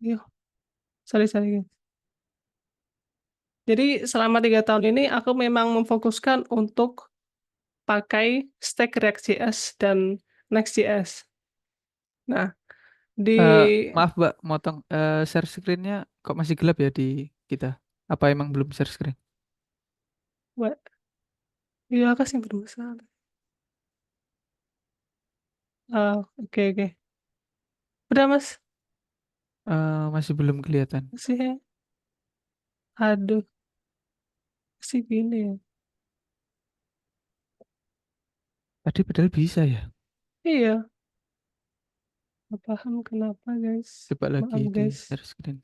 Iya, sorry sorry, guys. Jadi selama 3 tahun ini aku memang memfokuskan untuk pakai stack React.js dan Next.js. Nah, di Maaf Mbak, motong. Share screen-nya kok masih gelap ya di kita? Apa emang belum share screen? wa iya kasih bermasalah. Oh, oke oke. Udah, Mas? Masih belum kelihatan. Masih ya? Aduh, sih gini ya. Tadi padahal bisa ya. Iya, nggak paham kenapa, guys. Coba lagi Maaf, di guys. share screen.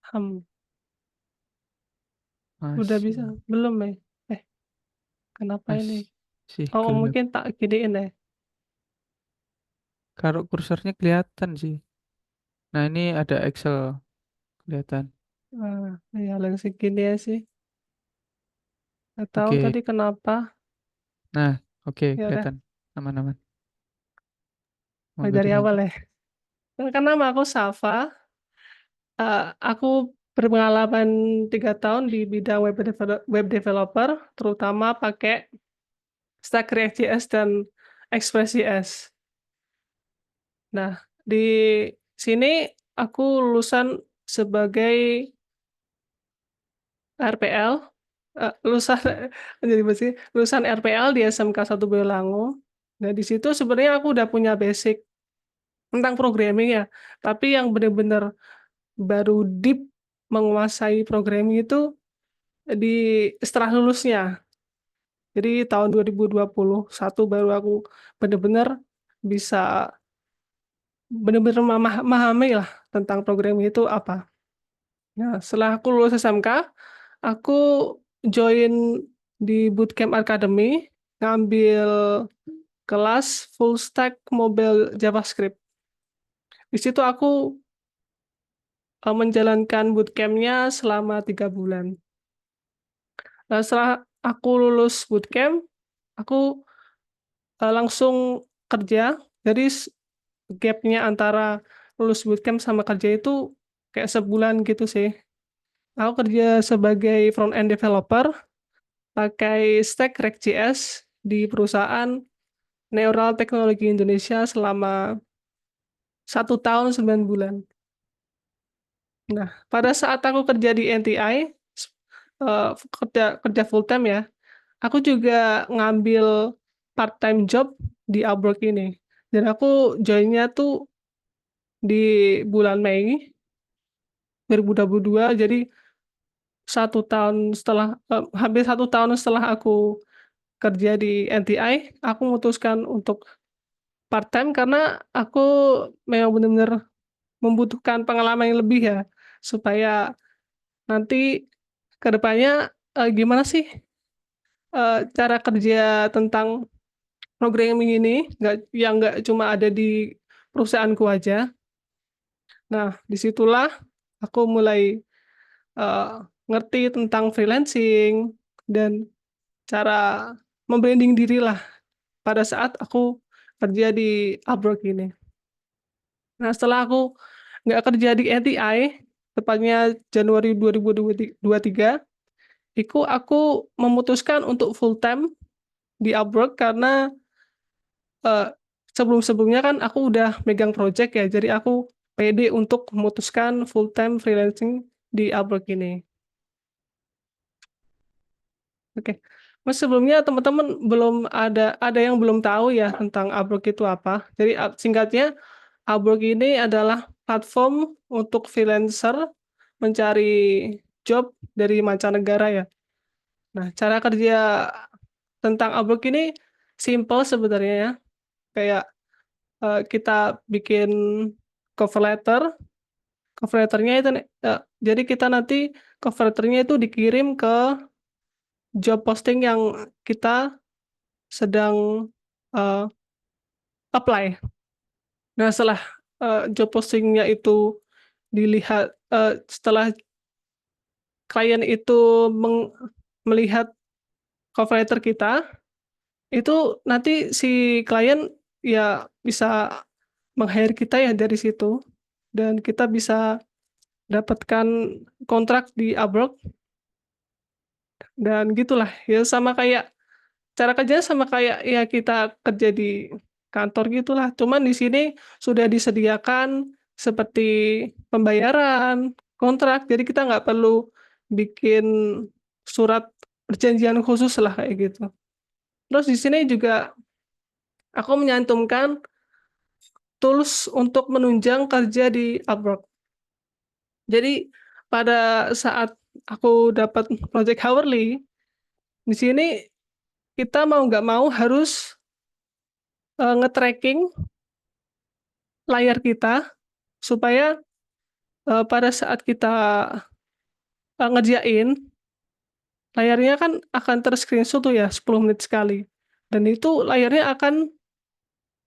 Ham, udah bisa? Masih, Belum, ya? Eh, kenapa ini? masih Oh, gelap. mungkin tak gedein deh. Kalau kursornya kelihatan sih. Nah ini ada Excel kelihatan. Ya, yang segini ya sih. Nggak tahu Oke. tadi kenapa. Nah, oke Ya udah, kelihatan. Aman-aman. mulai Monggo dari awal dilanjut. ya. Kan nama aku Safa. Aku berpengalaman 3 tahun di bidang web developer, terutama pakai Stack React.js dan Express.js. Nah, di sini aku lulusan sebagai RPL, lulusan jadi bersih, lulusan RPL di SMK 1 Boyolango. Nah, di situ sebenarnya aku udah punya basic tentang programming ya, tapi yang benar-benar baru deep menguasai programming itu di setelah lulusnya. Jadi tahun 2021 baru aku benar-benar bisa benar-benar memahami lah tentang programming itu apa. Nah, setelah aku lulus SMK, aku join di Bootcamp Academy, ngambil kelas full stack mobile JavaScript. Di situ aku menjalankan bootcampnya selama 3 bulan. Nah, setelah aku lulus bootcamp, aku langsung kerja. Jadi gapnya antara lulus bootcamp sama kerja itu kayak sebulan gitu sih. Aku kerja sebagai front-end developer, pakai stack React.js di perusahaan Neural Teknologi Indonesia selama 1 tahun 9 bulan. Nah, pada saat aku kerja di NTI, kerja kerja full time ya, aku juga ngambil part time job di Upwork ini. Dan aku joinnya tuh di bulan Mei 2022. Jadi 1 tahun setelah hampir 1 tahun setelah aku kerja di NTI, aku memutuskan untuk part time karena aku memang benar-benar membutuhkan pengalaman yang lebih ya, supaya nanti ke depannya, gimana sih, cara kerja tentang programming ini, nggak cuma ada di perusahaanku aja. Nah, disitulah aku mulai, eee, ngerti tentang freelancing dan cara membranding dirilah pada saat aku kerja di Upwork ini. Nah, setelah aku nggak kerja di NTI, tepatnya Januari 2023, itu aku memutuskan untuk full time di Upwork karena, eee, sebelum-sebelumnya kan aku udah megang project ya, jadi aku pede untuk memutuskan full time freelancing di Upwork ini. Oke. Mas, sebelumnya teman-teman belum ada yang belum tahu ya tentang Upwork itu apa. Jadi, singkatnya, Upwork ini adalah platform untuk freelancer mencari job dari mancanegara ya. Nah, cara kerja tentang Upwork ini simple sebenarnya ya, kayak, kita bikin cover letter, cover letter-nya itu jadi kita nanti cover letter-nya itu dikirim ke job posting yang kita sedang, eee, apply. Nah, setelah, job posting-nya itu dilihat, setelah klien itu melihat cover letter kita, Itu nanti si klien ya bisa meng-hire kita ya dari situ, dan kita bisa dapatkan kontrak di Upwork dan gitulah. Ya sama kayak cara kerjanya sama kayak ya kita kerja di kantor gitulah, cuman di sini sudah disediakan seperti pembayaran, kontrak, jadi kita nggak perlu bikin surat perjanjian khusus lah kayak gitu. Terus di sini juga aku menyantumkan tools untuk menunjang kerja di Upwork. Jadi pada saat aku dapat project hourly, di sini kita mau nggak mau harus, nge-tracking layar kita supaya, pada saat kita, ngerjain, layarnya kan akan ter-screenshot tuh ya 10 menit sekali, dan itu layarnya akan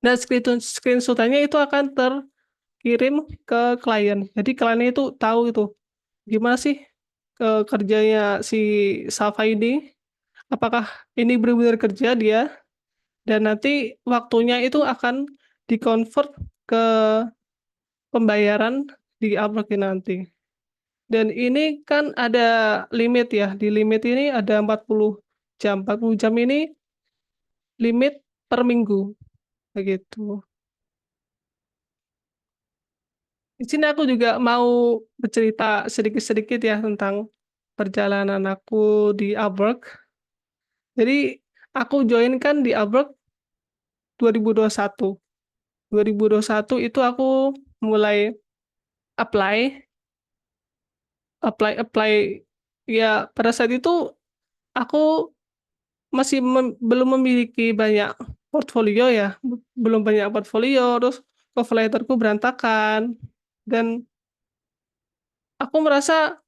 dan screenshot-nya itu akan terkirim ke klien. Jadi kliennya itu tahu itu, gimana sih, kerjanya si Safa ini, apakah ini benar-benar kerja dia, dan nanti waktunya itu akan di-convert ke pembayaran di Upwork nanti. Dan ini kan ada limit ya, di limit ini ada 40 jam, 40 jam ini limit per minggu, begitu. Di sini aku juga mau bercerita sedikit-sedikit ya tentang perjalanan aku di Upwork. Jadi aku join kan di Upwork 2021. 2021 itu aku mulai apply, apply, ya pada saat itu aku masih belum memiliki banyak portfolio ya, belum banyak portfolio, terus cover letter-ku berantakan, dan aku merasa,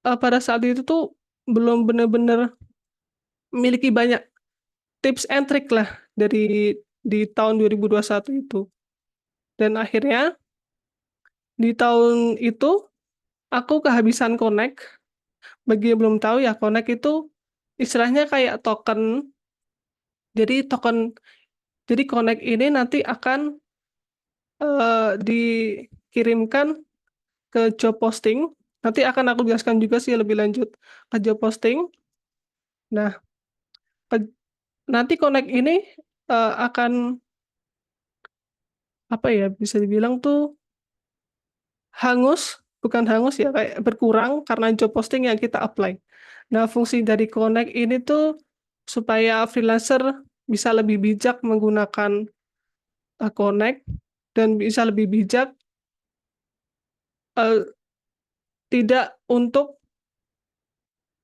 pada saat itu tuh belum bener-bener memiliki banyak tips and trick lah di tahun 2021 itu. Dan akhirnya di tahun itu aku kehabisan Connect. Bagi yang belum tahu ya, Connect itu istilahnya kayak token. Jadi jadi Connect ini nanti akan, dikirimkan ke job posting, nanti akan aku jelaskan juga sih lebih lanjut ke job posting. Nah, ped nanti Connect ini, akan apa ya, bisa dibilang tuh hangus, bukan hangus ya, kayak berkurang karena job posting yang kita apply. Nah, fungsi dari Connect ini tuh supaya freelancer bisa lebih bijak menggunakan, Connect, dan bisa lebih bijak, eee, tidak untuk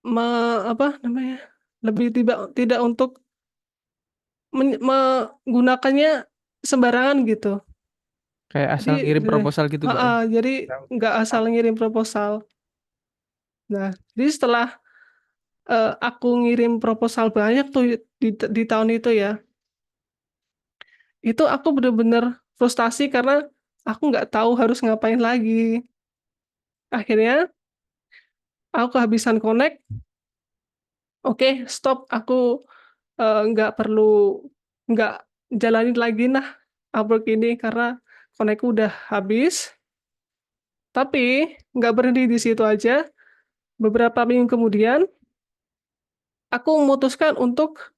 me apa namanya, lebih tidak untuk menggunakannya sembarangan gitu. Kayak asal Jadi ngirim proposal gitu nggak ya? jadi nggak asal ngirim proposal. Nah, jadi setelah, aku ngirim proposal banyak tuh di tahun itu ya, itu aku bener-bener frustasi karena aku nggak tahu harus ngapain lagi. Akhirnya aku kehabisan Connect, oke stop, aku, nggak perlu nggak jalanin lagi nah Upwork ini karena Connect-ku udah habis. Tapi nggak berhenti di situ aja, beberapa minggu kemudian aku memutuskan untuk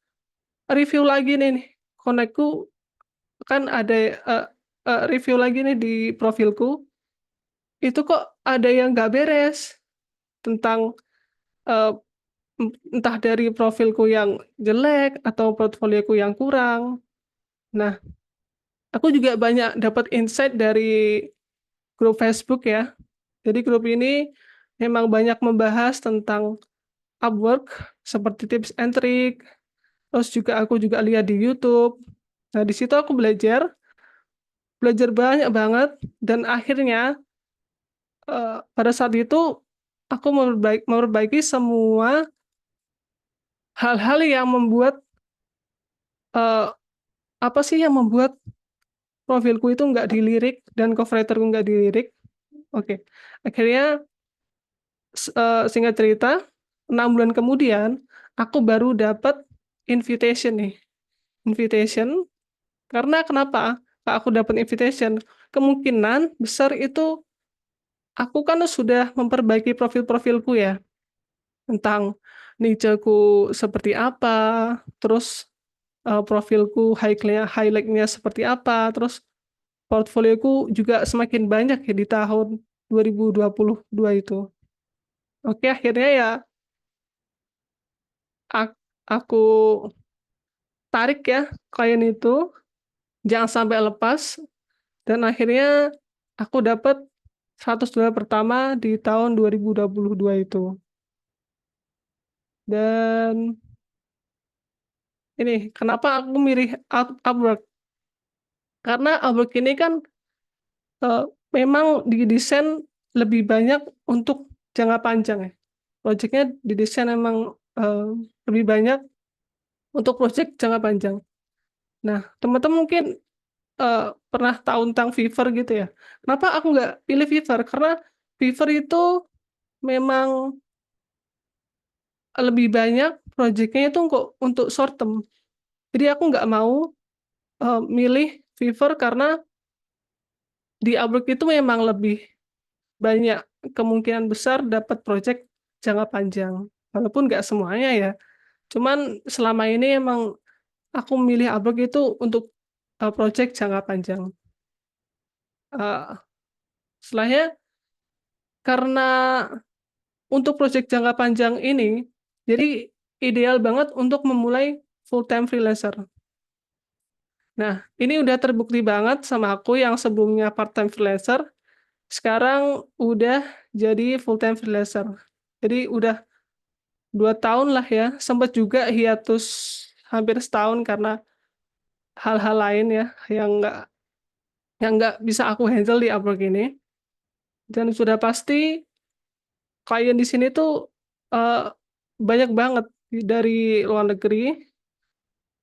review lagi nih Connect-ku, kan ada, review lagi nih di profilku, itu kok ada yang nggak beres tentang, eee, entah dari profilku yang jelek atau portfolioku yang kurang. Nah, aku juga banyak dapat insight dari grup Facebook ya. Jadi grup ini memang banyak membahas tentang Upwork, seperti tips and trick, terus juga aku juga lihat di YouTube. Nah, di situ aku belajar belajar banyak banget, dan akhirnya, pada saat itu aku memperbaiki semua hal-hal yang membuat, eee, apa sih yang membuat profilku itu nggak dilirik dan cover letterku nggak dilirik. Oke, akhirnya singkat cerita, 6 bulan kemudian aku baru dapat invitation nih. invitation. Karena kenapa aku dapat invitation? Kemungkinan besar itu aku kan sudah memperbaiki profil-profilku ya, tentang niche-ku seperti apa, terus, profilku highlight-nya seperti apa, terus portfolioku juga semakin banyak ya di tahun 2022 itu. Oke, akhirnya ya ak aku tarik ya klien itu, jangan sampai lepas, dan akhirnya aku dapat $100 pertama di tahun 2022 itu. Dan ini, kenapa aku milih Upwork, karena Upwork ini kan, eee, memang didesain lebih banyak untuk jangka panjang ya. Projeknya didesain emang, lebih banyak untuk project jangka panjang. Nah, teman-teman mungkin, pernah tahu tentang Fiverr gitu ya. Kenapa aku nggak pilih Fiverr, karena Fiverr itu memang lebih banyak projeknya itu untuk short term. Jadi aku nggak mau, milih Fiverr karena di Upwork itu memang lebih banyak kemungkinan besar dapat project jangka panjang. Walaupun nggak semuanya ya, cuman selama ini emang aku milih Upwork itu untuk, project jangka panjang. Eee, Setelahnya karena untuk project jangka panjang ini, jadi ideal banget untuk memulai full time freelancer. Nah, ini udah terbukti banget sama aku yang sebelumnya part time freelancer, sekarang udah jadi full time freelancer. Jadi udah 2 tahun lah ya, sempet juga hiatus hampir setahun karena hal-hal lain ya, yang nggak bisa aku handle di Upwork ini, dan sudah pasti klien di sini tuh, eee, banyak banget dari luar negeri,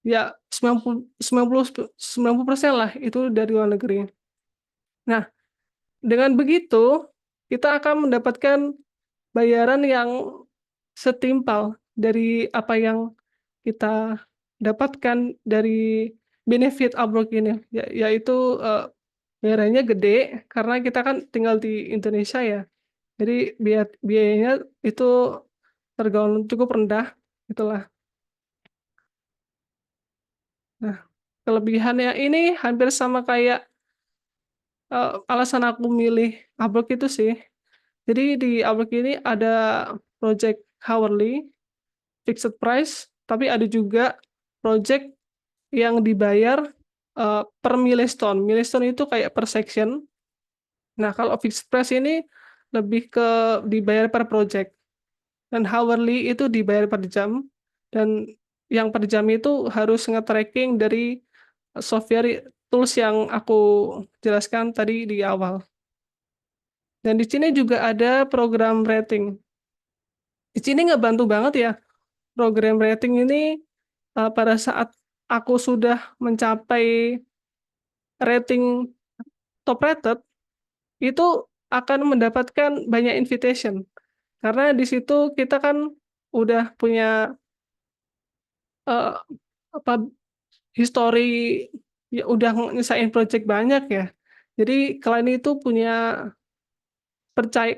ya 90% lah itu dari luar negeri. Nah, dengan begitu, kita akan mendapatkan bayaran yang setimpal dari apa yang kita dapatkan dari benefit Upwork ini, yaitu, bayarannya gede karena kita kan tinggal di Indonesia ya, jadi biayanya itu tergolong cukup rendah, itulah. Nah, kelebihannya ini hampir sama kayak, alasan aku milih Upwork itu sih. Jadi di Upwork ini ada project hourly, fixed price, tapi ada juga project yang dibayar, per milestone. Milestone itu kayak per section. Nah, kalau fixed price ini lebih ke dibayar per project, dan hourly itu dibayar per jam, dan yang per jam itu harus nge-tracking dari software tools yang aku jelaskan tadi di awal. Dan di sini juga ada program rating. Di sini ngebantu banget ya, program rating ini, pada saat aku sudah mencapai rating top rated, itu akan mendapatkan banyak invitation. Karena di situ kita kan udah punya, eee, apa, history, ya udah nyelesain project banyak ya. Jadi klien itu punya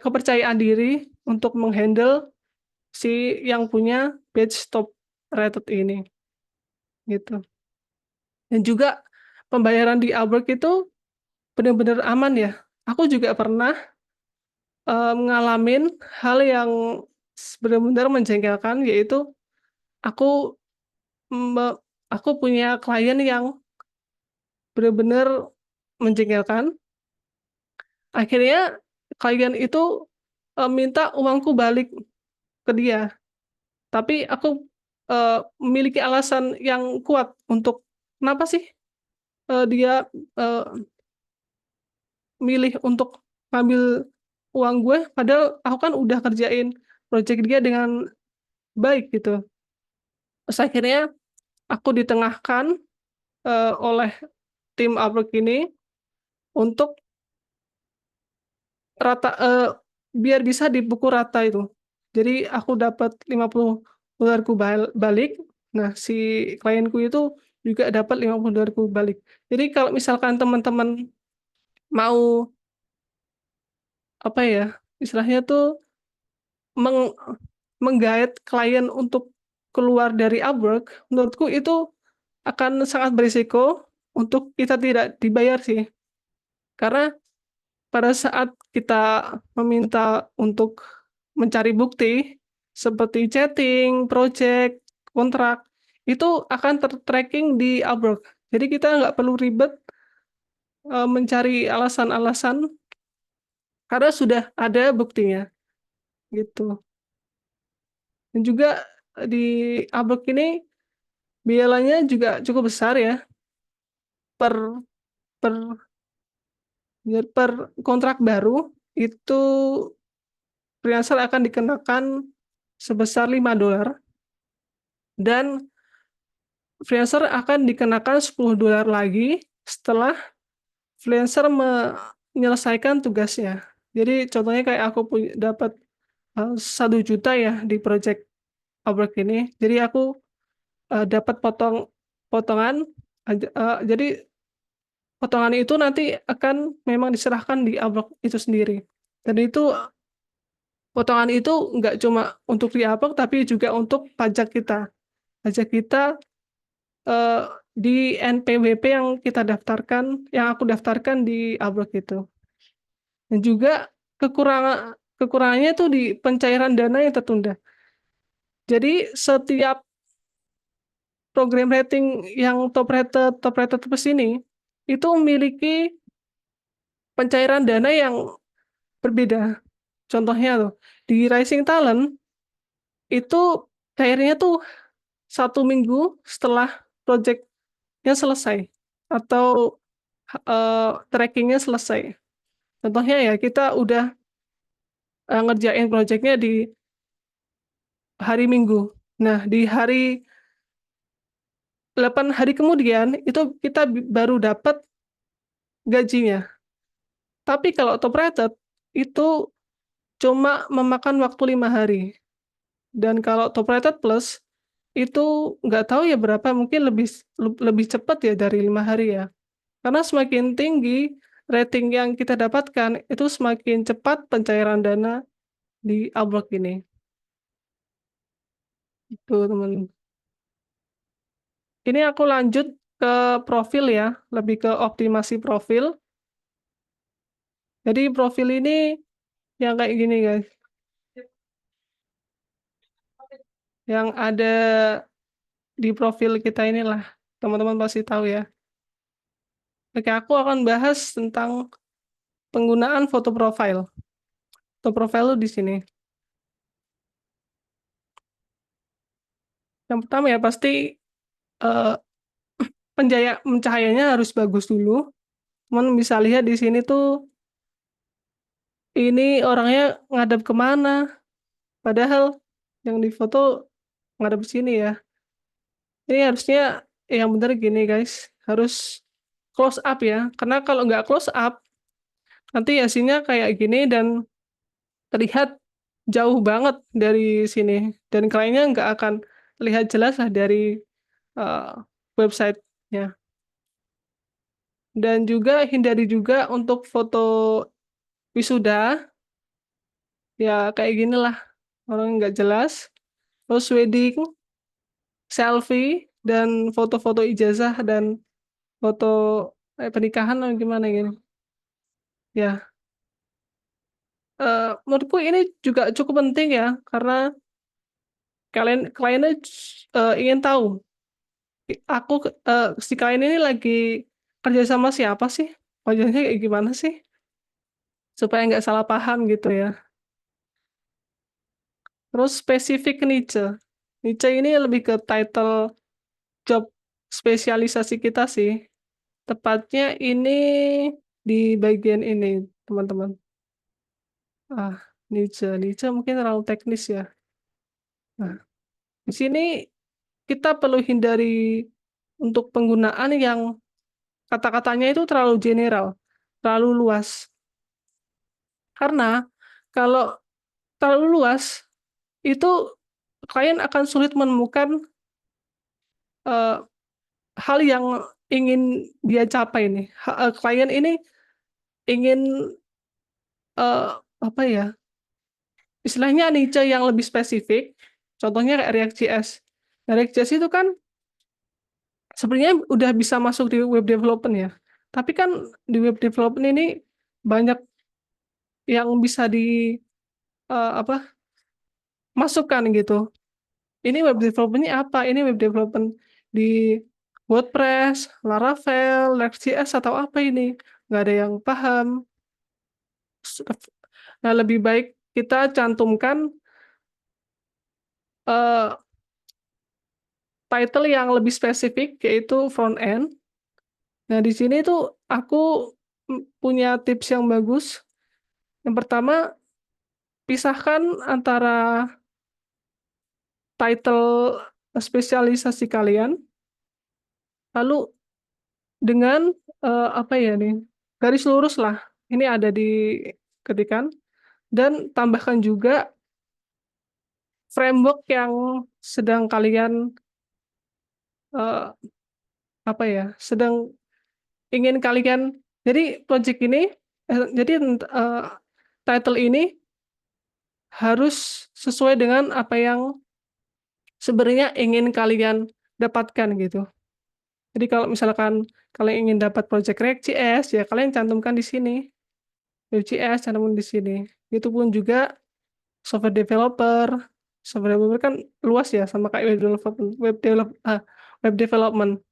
kepercayaan diri untuk meng-handle si yang punya batch top rated ini, gitu. Dan juga pembayaran di Upwork itu bener-bener aman ya. Aku juga pernah, ngalamin hal yang bener-bener menjengkelkan, yaitu aku me aku punya klien yang bener-bener menjengkelkan. Akhirnya klien itu, minta uangku balik ke dia, tapi aku, memiliki alasan yang kuat untuk kenapa sih, dia, eee, milih untuk ngambil uang gue, padahal aku kan udah kerjain project dia dengan baik gitu. Terus akhirnya aku ditengahkan, oleh tim Upwork ini untuk biar bisa dipukul rata itu. Jadi aku dapat $50 balik, nah si klienku itu juga dapat 52.000 balik. Jadi kalau misalkan teman-teman mau apa ya, istilahnya tuh meng menggait klien untuk keluar dari Upwork, menurutku itu akan sangat berisiko untuk kita tidak dibayar sih. Karena pada saat kita meminta untuk mencari bukti seperti chatting, project, kontrak, itu akan ter-tracking di Upwork. Jadi kita nggak perlu ribet, mencari alasan-alasan karena sudah ada buktinya, gitu. Dan juga, di Upwork ini biayanya juga cukup besar ya, per per per kontrak baru, itu freelancer akan dikenakan sebesar $5 dan freelancer akan dikenakan $10 lagi setelah freelancer menyelesaikan tugasnya. Jadi contohnya kayak aku dapat, 1 juta ya di project Upwork ini, jadi aku, dapat potongan, jadi potongan itu nanti akan memang diserahkan di Upwork itu sendiri. Dan itu potongan itu nggak cuma untuk di Upwork, tapi juga untuk pajak kita. Pajak kita, eee, di NPWP yang aku daftarkan di Upwork itu. Dan juga kekurangannya itu di pencairan dana yang tertunda. Jadi setiap program rating yang top rated plus ini, itu memiliki pencairan dana yang berbeda. Contohnya tuh, di Rising Talent, itu cairnya tuh 1 minggu setelah project-nya selesai atau, tracking-nya selesai. Contohnya ya kita udah, ngerjain project-nya di hari Minggu. Nah, di hari 8 hari kemudian, itu kita baru dapat gajinya. Tapi kalau top rated, itu cuma memakan waktu 5 hari. Dan kalau top rated plus, itu nggak tahu ya berapa, mungkin lebih cepat ya dari 5 hari ya. Karena semakin tinggi rating yang kita dapatkan, itu semakin cepat pencairan dana di Upwork ini. Itu teman. Ini aku lanjut ke profil ya, lebih ke optimasi profil. Jadi profil ini yang kayak gini guys, yang ada di profil kita inilah, teman-teman pasti tahu ya. Oke, aku akan bahas tentang penggunaan foto profile. Foto profile di sini. Yang pertama ya pasti, eee, pencahayanya harus bagus dulu. Teman bisa lihat di sini tuh, ini orangnya ngadep ke mana, padahal yang di foto ngadep sini ya. Ini harusnya yang bener gini guys, harus close up ya, karena kalau nggak close up, nanti hasilnya kayak gini dan terlihat jauh banget dari sini, dan kliennya nggak akan terlihat jelas lah dari, eee, website-nya. Dan juga hindari juga untuk foto wisuda, ya kayak ginilah, orang nggak jelas, terus wedding, selfie, dan foto-foto ijazah dan foto, pernikahan atau gimana gini. Ya, menurutku ini juga cukup penting ya, karena kliennya, ingin tahu, si klien ini lagi kerja sama siapa sih? Wajahnya kayak gimana sih? Supaya nggak salah paham gitu ya. Terus spesifik niche. Niche ini lebih ke title job spesialisasi kita sih. Tepatnya ini di bagian ini, teman-teman. Ah, niche mungkin terlalu teknis ya. Nah, di sini kita perlu hindari untuk penggunaan yang kata-katanya itu terlalu general, terlalu luas. Karena kalau terlalu luas, itu klien akan sulit menemukan, eee, hal yang ingin dia capai nih. Klien ini ingin, eee, apa ya, istilahnya niche yang lebih spesifik, contohnya kayak React.js. Nah, React.js itu kan sebenarnya udah bisa masuk di web development ya, tapi kan di web development ini banyak yang bisa apa, masukkan gitu. Ini web development-nya apa? Ini web development di WordPress, Laravel, Next.js, atau apa ini? Nggak ada yang paham. Nah, lebih baik kita cantumkan, eee, title yang lebih spesifik, yaitu front end. Nah, di sini tuh aku, punya tips yang bagus. Yang pertama, pisahkan antara title spesialisasi kalian, lalu dengan, apa ya nih, garis lurus lah, ini ada di ketikan, dan tambahkan juga framework yang sedang kalian, eee, apa ya, sedang ingin kalian, jadi project ini, jadi, title ini harus sesuai dengan apa yang sebenarnya ingin kalian dapatkan gitu. Jadi kalau misalkan kalian ingin dapat project React.js, ya kalian cantumkan di sini, Vue.js cantumin di sini. Itu pun juga software developer. Software developer kan luas ya, sama kayak web development.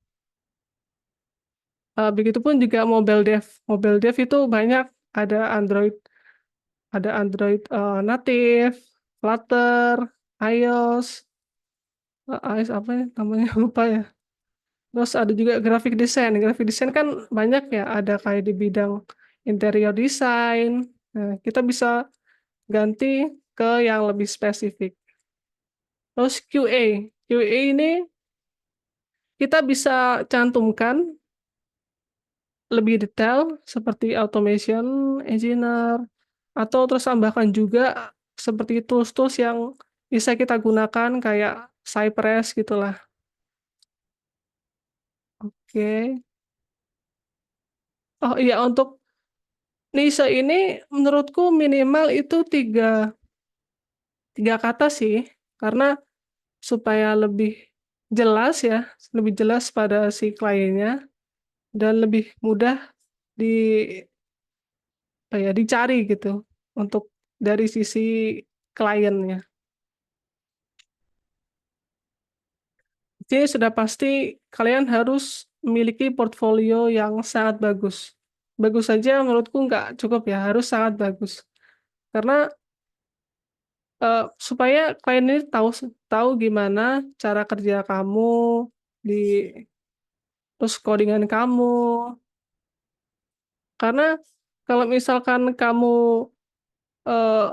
Begitupun juga mobile dev. Mobile dev itu banyak, ada Android, native, Flutter, iOS, iOS apa ya namanya lupa ya. Terus ada juga graphic design. Graphic design kan banyak ya, ada kayak di bidang interior design. Nah, kita bisa ganti ke yang lebih spesifik. Terus QA. QA ini kita bisa cantumkan lebih detail seperti automation engineer, atau terus tambahkan juga seperti tools-tools yang bisa kita gunakan kayak Cypress gitulah. Oke. Oh iya, untuk niche ini menurutku minimal itu tiga tiga kata sih, karena supaya lebih jelas pada si kliennya, dan lebih mudah di apa ya, dicari gitu untuk dari sisi kliennya. Jadi sudah pasti kalian harus memiliki portfolio yang sangat bagus. Bagus saja menurutku nggak cukup ya, harus sangat bagus. Karena, supaya klien ini tahu gimana cara kerja kamu, di terus codingan kamu. Karena kalau misalkan kamu, eee,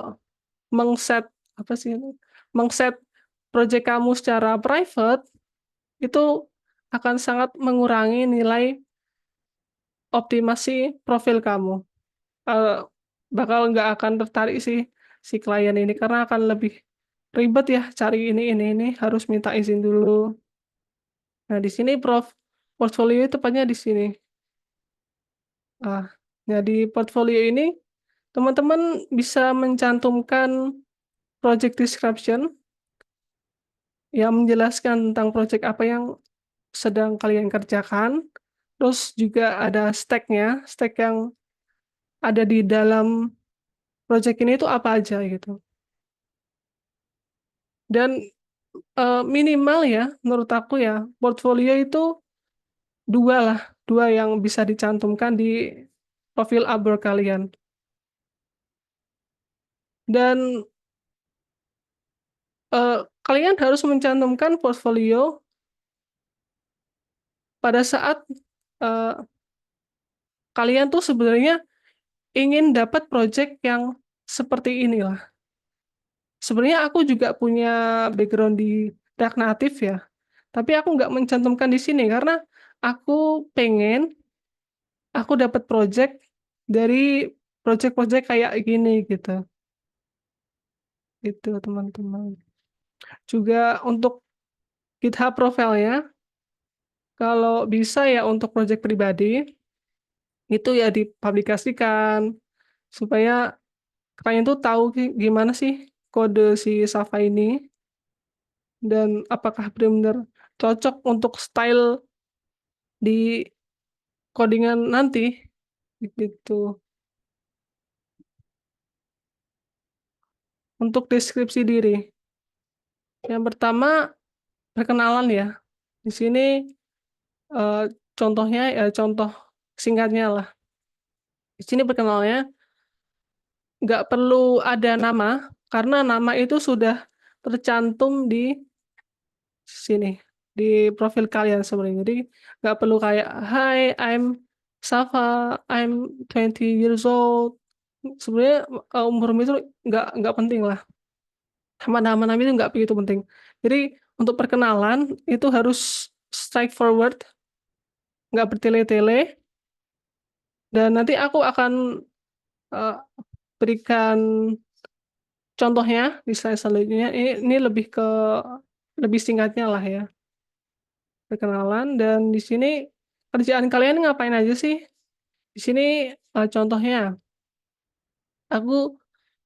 meng-set apa sih ini, meng-set project kamu secara private, itu akan sangat mengurangi nilai optimasi profil kamu. Eee, Bakal nggak akan tertarik sih si klien ini, karena akan lebih ribet ya cari ini, harus minta izin dulu. Nah, di sini portfolio tepatnya di sini. Ah, nah di portfolio ini teman-teman bisa mencantumkan project description yang menjelaskan tentang project apa yang sedang kalian kerjakan, terus juga ada stack yang ada di dalam project ini itu apa aja gitu. Dan, minimal ya menurut aku ya, portfolio itu 2 lah, 2 yang bisa dicantumkan di profil Upwork kalian. Dan, kalian harus mencantumkan portfolio pada saat, eee, kalian tuh sebenarnya ingin dapat project yang seperti inilah. Sebenarnya aku juga punya background di React Native ya, tapi aku nggak mencantumkan di sini karena aku pengen aku dapat project dari project-project kayak gini gitu, gitu teman-teman. Juga untuk GitHub profile-nya, Kalau bisa ya untuk proyek pribadi, itu ya dipublikasikan, supaya klien tuh tahu gimana sih kode si Safa ini, dan apakah benar-benar cocok untuk style di codingan nanti, gitu. Untuk deskripsi diri, yang pertama perkenalan ya. Di sini eh, contohnya ya contoh singkatnya lah. Di sini perkenalannya nggak perlu ada nama, karena nama itu sudah tercantum di sini, di profil kalian sebenarnya. Jadi nggak perlu kayak, "Hi, I'm Safa, I'm 20 years old." Sebenarnya umur itu nggak penting lah. Sama nama-nama itu nggak begitu penting. Jadi untuk perkenalan itu harus straightforward, nggak bertele-tele, dan nanti aku akan eh, berikan contohnya di slide selanjutnya. Ini lebih singkatnya lah ya, perkenalan. Dan di sini kerjaan kalian ngapain aja sih? Di sini contohnya, aku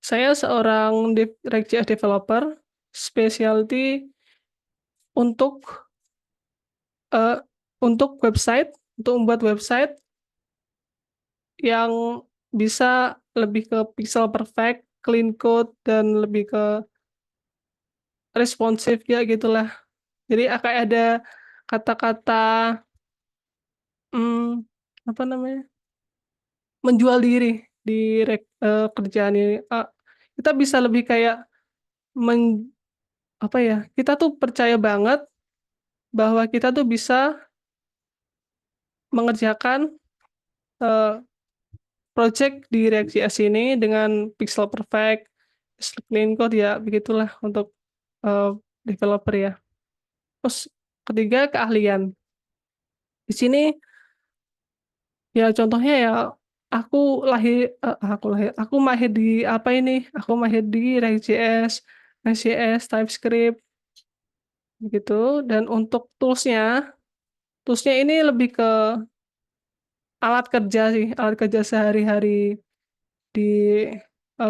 saya seorang React.js developer, specialty untuk eh, untuk membuat website yang bisa lebih ke pixel perfect, clean code, dan lebih ke responsif ya gitulah. Jadi kayak ada kata-kata, hmm, apa namanya, menjual diri di kerjaan ini. Kita bisa lebih kayak men, apa ya? Kita tuh percaya banget bahwa kita tuh bisa mengerjakan eh, project di React.js ini dengan pixel perfect, clean code ya begitulah untuk eh, developer ya. Terus ketiga keahlian. Di sini ya contohnya ya aku mahir di apa ini? Aku mahir di React.js, Next.js, TypeScript gitu. Dan untuk toolsnya ini lebih ke alat kerja sih, alat kerja sehari-hari di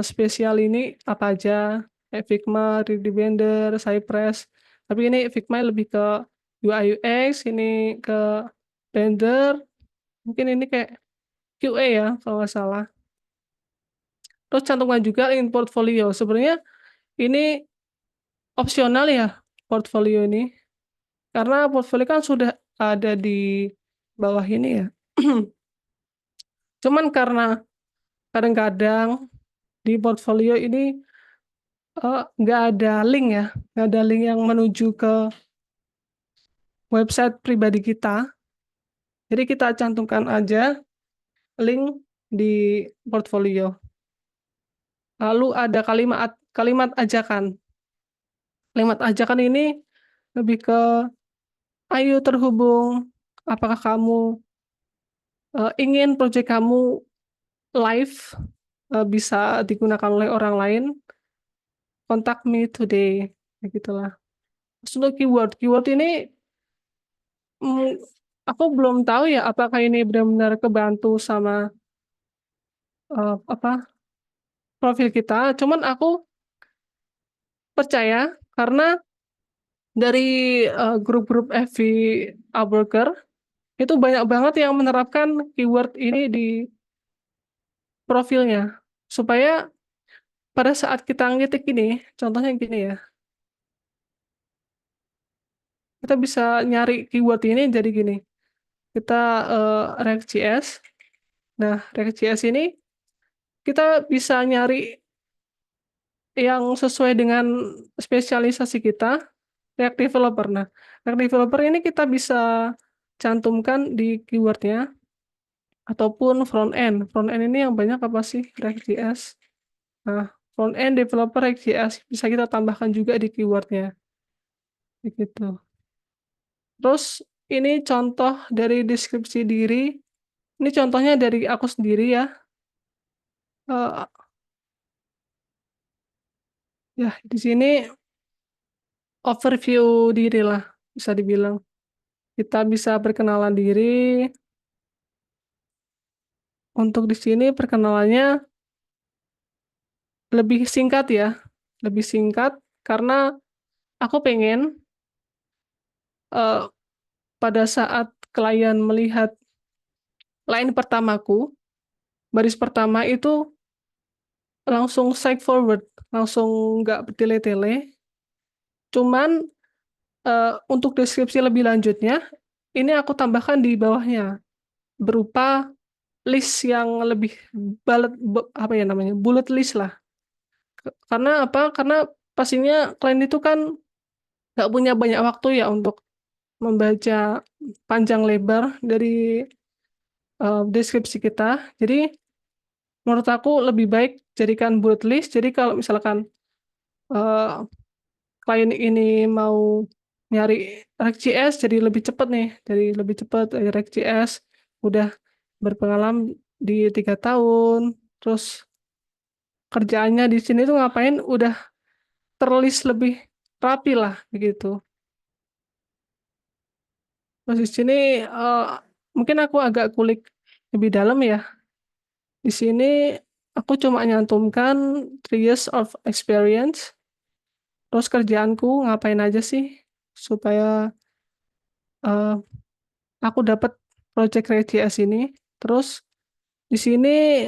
spesial ini apa aja? Kayak Figma, 3D Blender, Cypress. Tapi ini Figma lebih ke UI UX, ini ke Blender, mungkin ini kayak QA ya kalau nggak salah. Terus cantumkan juga link portfolio. Sebenarnya ini opsional ya, portfolio ini, karena portfolio kan sudah ada di bawah ini ya. Cuman karena kadang-kadang di portfolio ini nggak ada link ya, nggak ada link yang menuju ke website pribadi kita. Jadi kita cantumkan aja link di portfolio. Lalu ada kalimat kalimat ajakan. Kalimat ajakan ini lebih ke, ayo terhubung, apakah kamu ingin proyek kamu live, bisa digunakan oleh orang lain, contact me today, begitulah. Terus untuk keyword ini, mm, aku belum tahu ya apakah ini benar-benar kebantu sama apa profil kita. Cuman aku percaya karena dari grup-grup FB Upworker itu banyak banget yang menerapkan keyword ini di profilnya, supaya pada saat kita ngetik ini, contohnya gini ya, kita bisa nyari keyword ini jadi gini, kita React.js. Nah, React.js ini kita bisa nyari yang sesuai dengan spesialisasi kita, React Developer. Nah, React Developer ini kita bisa cantumkan di keywordnya, ataupun front end. Front end ini yang banyak apa sih? React.js. Nah, front end developer React.js bisa kita tambahkan juga di keywordnya. Begitu. Terus ini contoh dari deskripsi diri. Ini contohnya dari aku sendiri ya. Eh, ya di sini overview diri lah bisa dibilang. Kita bisa perkenalan diri. Untuk di sini perkenalannya lebih singkat ya, lebih singkat karena aku pengen eh, pada saat klien melihat line pertamaku, baris pertama itu langsung straight forward, langsung nggak bertele-tele. Cuman untuk deskripsi lebih lanjutnya, ini aku tambahkan di bawahnya berupa list yang lebih apa ya namanya, bullet list lah. Karena apa? Karena pastinya klien itu kan nggak punya banyak waktu ya untuk membaca panjang lebar dari deskripsi kita. Jadi menurut aku lebih baik jadikan bullet list. Jadi kalau misalkan eh, klien ini mau nyari React.js jadi lebih cepat nih, jadi lebih cepat React.js udah berpengalaman di 3 tahun, terus kerjaannya di sini tuh ngapain, udah terlist lebih rapi lah begitu. Terus di sini mungkin aku agak kulik lebih dalam ya. Di sini aku cuma nyantumkan 3 years of experience, terus kerjaanku ngapain aja sih supaya eh, aku dapat project React.js ini. Terus di sini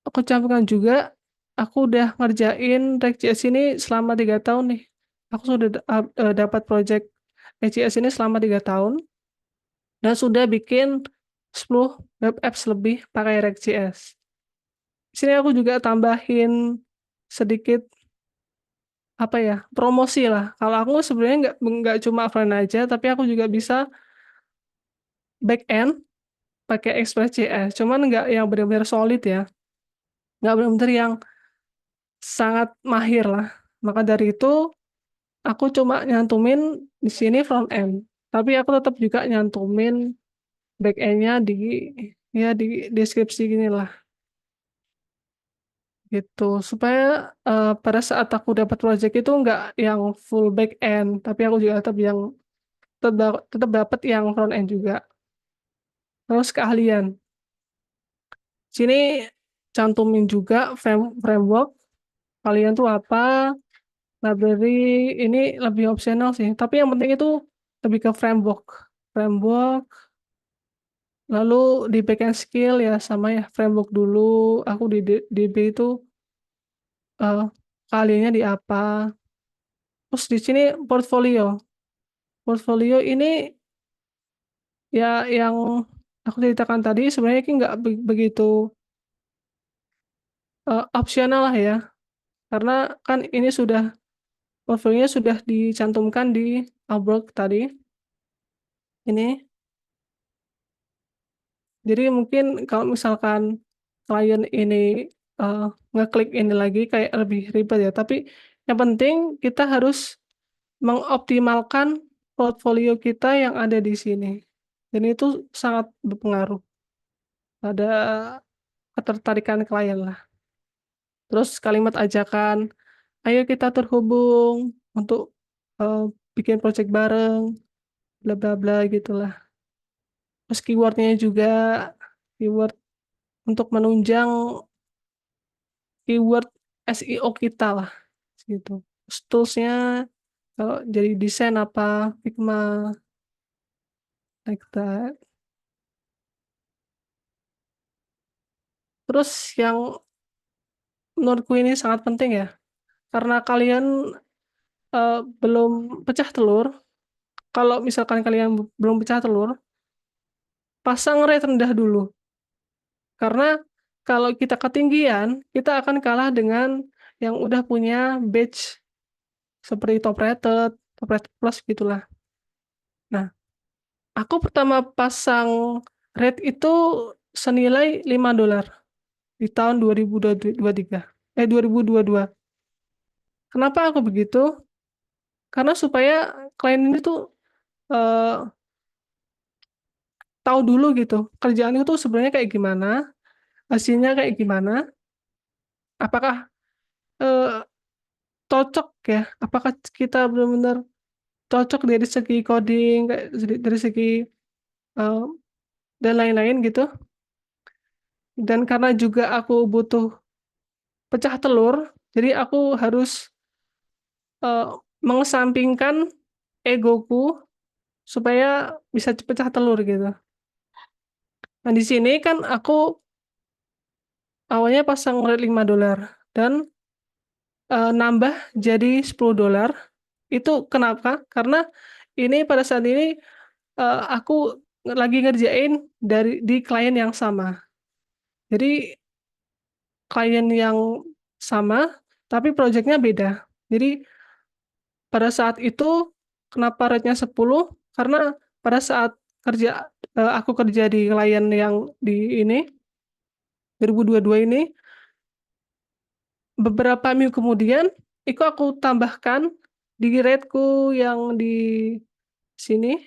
aku cantumkan juga aku udah ngerjain React.js ini selama 3 tahun nih. Aku sudah dapat project React.js ini selama 3 tahun dan sudah bikin 10 web apps lebih pakai React.js. Di sini aku juga tambahin sedikit apa ya, promosi lah. Kalau aku sebenarnya nggak cuma front aja, tapi aku juga bisa back end pakai Express.js. Cuman nggak yang benar-benar solid ya, nggak benar-benar yang sangat mahir lah. Maka dari itu aku cuma nyantumin di sini front end, tapi aku tetap juga nyantumin back endnya di ya di deskripsi gini lah gitu, supaya pada saat aku dapat project itu nggak yang full back end, tapi aku juga tetap yang tetap dapat yang front end juga. Terus keahlian sini cantumin juga framework kalian tuh apa, library ini lebih opsional sih, tapi yang penting itu lebih ke framework. Lalu di backend skill ya sama ya framework dulu. Aku di DB itu eh keahliannya di apa. Terus di sini portfolio. Portfolio ini ya yang aku ceritakan tadi sebenarnya ini nggak begitu opsional lah ya. Karena kan ini sudah portfolionya sudah dicantumkan di Upwork tadi. Ini. Jadi mungkin kalau misalkan klien ini ngeklik ini lagi kayak lebih ribet ya. Tapi yang penting kita harus mengoptimalkan portfolio kita yang ada di sini. Dan itu sangat berpengaruh pada ketertarikan klien lah. Terus kalimat ajakan, ayo kita terhubung untuk eh, bikin project bareng, bla bla bla gitulah. Terus keywordnya juga keyword untuk menunjang keyword SEO kita lah gitu. Terus toolsnya kalau jadi desain apa Figma like that. Terus yang menurutku ini sangat penting ya, karena kalian belum pecah telur. Kalau misalkan kalian belum pecah telur, pasang rate rendah dulu. Karena kalau kita ketinggian, kita akan kalah dengan yang udah punya badge seperti top rated plus gitulah. Nah, aku pertama pasang rate itu senilai $5 di tahun 2023. 2022. Kenapa aku begitu? Karena supaya klien ini tuh eh, tahu dulu gitu, kerjaan itu sebenarnya kayak gimana, hasilnya kayak gimana, apakah eh, cocok ya, apakah kita benar-benar cocok dari segi coding, dari segi uh, dan lain-lain gitu. Dan karena juga aku butuh pecah telur, jadi aku harus mengesampingkan egoku supaya bisa pecah telur gitu. Nah di sini kan aku awalnya pasang rate $5 dan nambah jadi $10. Itu kenapa? Karena ini pada saat ini aku lagi ngerjain di klien yang sama. Jadi klien yang sama, tapi projeknya beda. Jadi pada saat itu kenapa rate-nya 10? Karena pada saat aku kerja di klien yang di ini 2022 ini, beberapa minggu kemudian itu aku tambahkan di rate-ku yang di sini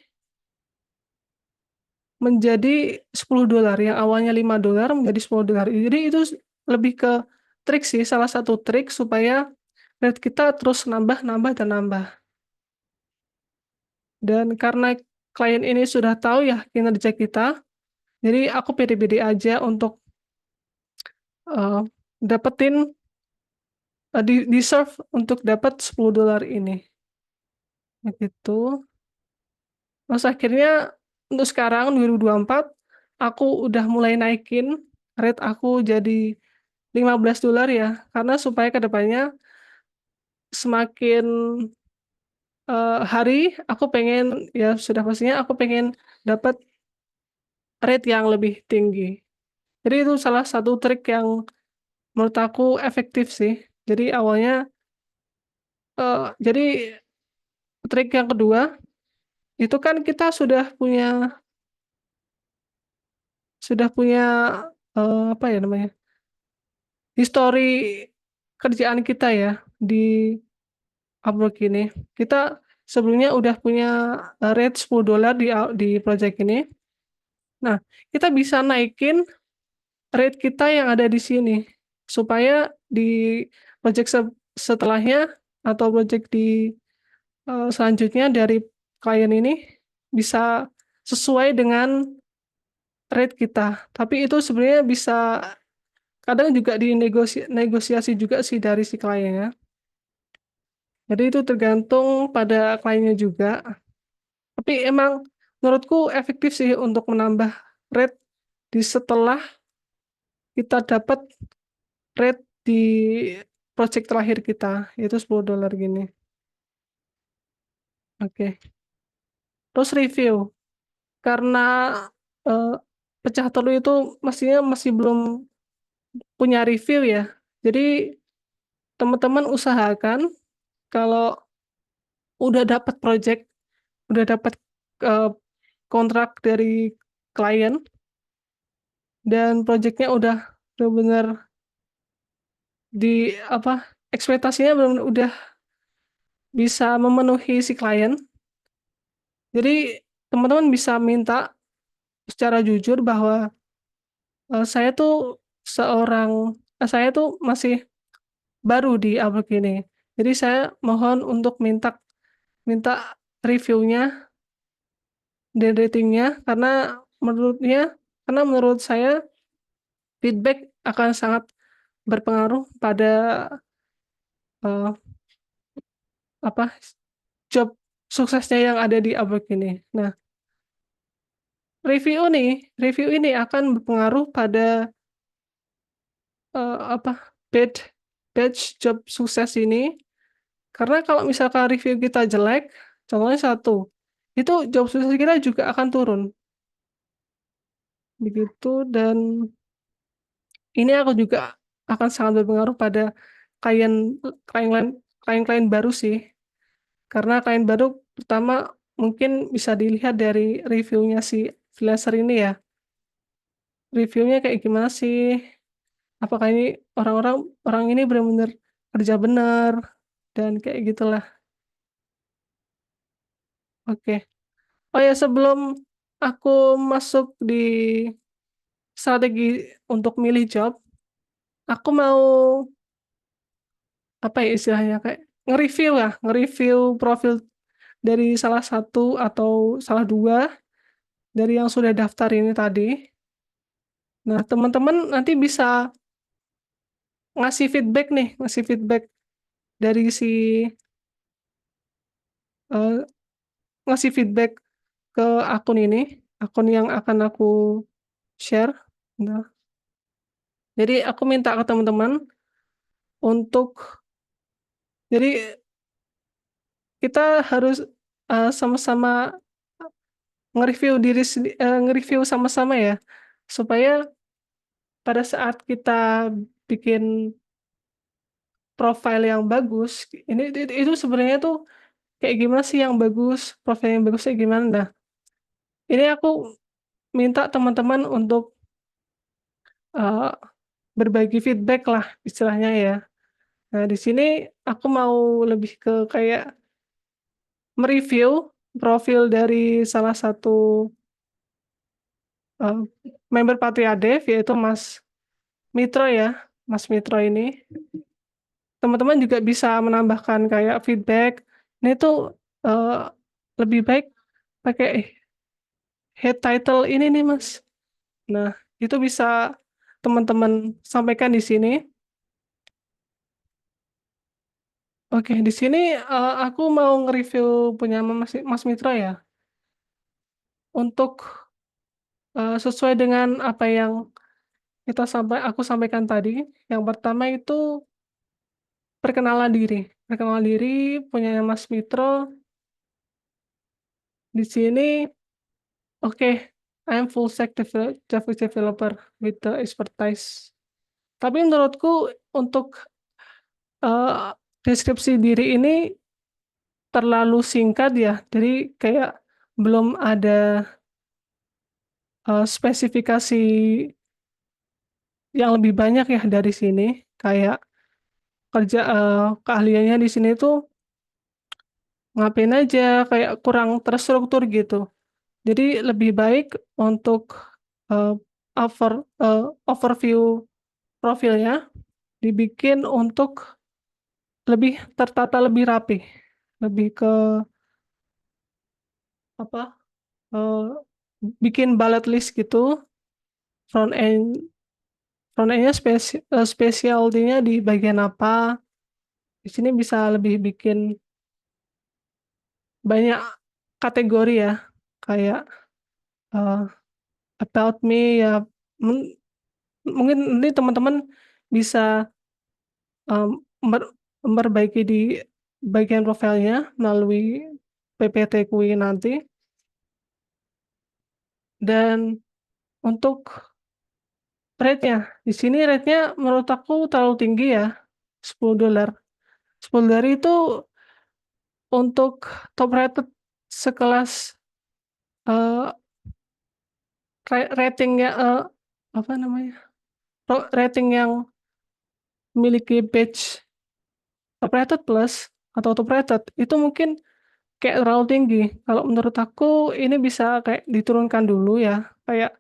menjadi $10, yang awalnya $5 menjadi $10. Jadi itu lebih ke trik sih, salah satu trik supaya rate kita terus nambah, nambah, dan nambah. Dan karena klien ini sudah tahu ya kinerja kita, jadi aku pede-pede aja untuk eee, dapetin deserve untuk dapat $10 ini, begitu. Terus akhirnya untuk sekarang 2024, aku udah mulai naikin rate aku jadi $15 ya, karena supaya ke depannya semakin, hari aku pengen ya sudah pastinya aku pengen dapat rate yang lebih tinggi. Jadi itu salah satu trik yang menurut aku efektif sih. Jadi awalnya jadi trik yang kedua, itu kan kita sudah punya, apa ya namanya, histori kerjaan kita ya di Upwork ini. Kita sebelumnya udah punya, rate $10 di project ini. Nah, kita bisa naikin rate kita yang ada di sini, supaya di project setelahnya atau project selanjutnya dari klien ini bisa sesuai dengan rate kita. Tapi itu sebenarnya bisa kadang juga negosiasi juga sih dari si kliennya. Jadi itu tergantung pada kliennya juga. Tapi emang menurutku efektif sih untuk menambah rate setelah kita dapat rate di project terakhir kita, yaitu $10 gini. Oke. Terus review, karena, eee, pecah telur itu mestinya masih belum punya review ya. Jadi teman-teman usahakan kalau udah dapat project, udah dapat, eee, kontrak dari klien dan projeknya udah bener-bener ekspektasinya bener-bener udah bisa memenuhi si klien. Jadi teman-teman bisa minta secara jujur bahwa, saya tuh masih baru di Upwork ini. Jadi saya mohon untuk minta minta reviewnya dan ratingnya karena menurut saya feedback akan sangat berpengaruh pada, eee, apa, job suksesnya yang ada di Upwork ini. Nah, review ini akan berpengaruh pada, apa, batch batch job sukses ini, karena kalau misalkan review kita jelek, contohnya satu, itu job sukses kita juga akan turun, begitu. Dan ini aku juga akan sangat berpengaruh pada klien klien klien-klien baru sih, karena klien baru pertama mungkin bisa dilihat dari reviewnya si freelancer ini ya, reviewnya kayak gimana sih, apakah ini orang ini benar-benar kerja benar, dan kayak gitulah. Oke. Oh ya, sebelum aku masuk di strategi untuk milih job, aku mau, apa ya istilahnya, kayak nge-review profil dari salah satu atau salah dua dari yang sudah daftar ini tadi. Nah, teman-teman nanti bisa ngasih feedback dari eh, ngasih feedback ke akun ini, akun yang akan aku share. Nah, jadi aku minta ke teman-teman untuk, jadi kita harus sama-sama nge-review sama-sama ya, supaya pada saat kita bikin profile yang bagus, ini itu sebenarnya tuh kayak gimana sih yang bagus, profile yang bagusnya gimana. Nah, ini aku minta teman-teman untuk eh, berbagi feedback lah istilahnya ya. Nah, di sini aku mau lebih ke kayak mereview profil dari salah satu eh, member Patriadev, yaitu Mas Mitro ya. Mas Mitro ini. Teman-teman juga bisa menambahkan kayak feedback. Ini tuh eh, lebih baik pakai head title ini nih, Mas. Nah, itu bisa teman-teman sampaikan di sini. Oke, di sini aku mau nge-review punya Mas Mitra ya. Untuk sesuai dengan apa yang aku sampaikan tadi. Yang pertama itu perkenalan diri. Perkenalan diri punya Mas Mitro di sini. Oke, I'm full stack Java developer with the expertise. Tapi menurutku untuk eh, deskripsi diri ini terlalu singkat ya. Jadi kayak belum ada spesifikasi yang lebih banyak ya dari sini. Kayak keahliannya di sini tuh ngapain aja, kayak kurang terstruktur gitu. Jadi lebih baik untuk eh, overview profilnya dibikin untuk lebih tertata, lebih rapi, lebih ke apa? eh, Bikin bullet list gitu, front end front endnya specialty-nya di bagian apa. Di sini bisa lebih bikin banyak kategori ya, kayak eh, about me ya. Men- Mungkin nanti teman-teman bisa em, memperbaiki di bagian profilnya melalui PPT kui nanti. Dan untuk rate-nya, di sini rate-nya menurut aku terlalu tinggi ya, $10. $10 itu untuk top rated sekelas eh, ratingnya apa namanya? Rating yang memiliki badge top rated plus atau top rated itu mungkin kayak terlalu tinggi. Kalau menurut aku ini bisa kayak diturunkan dulu ya. Kayak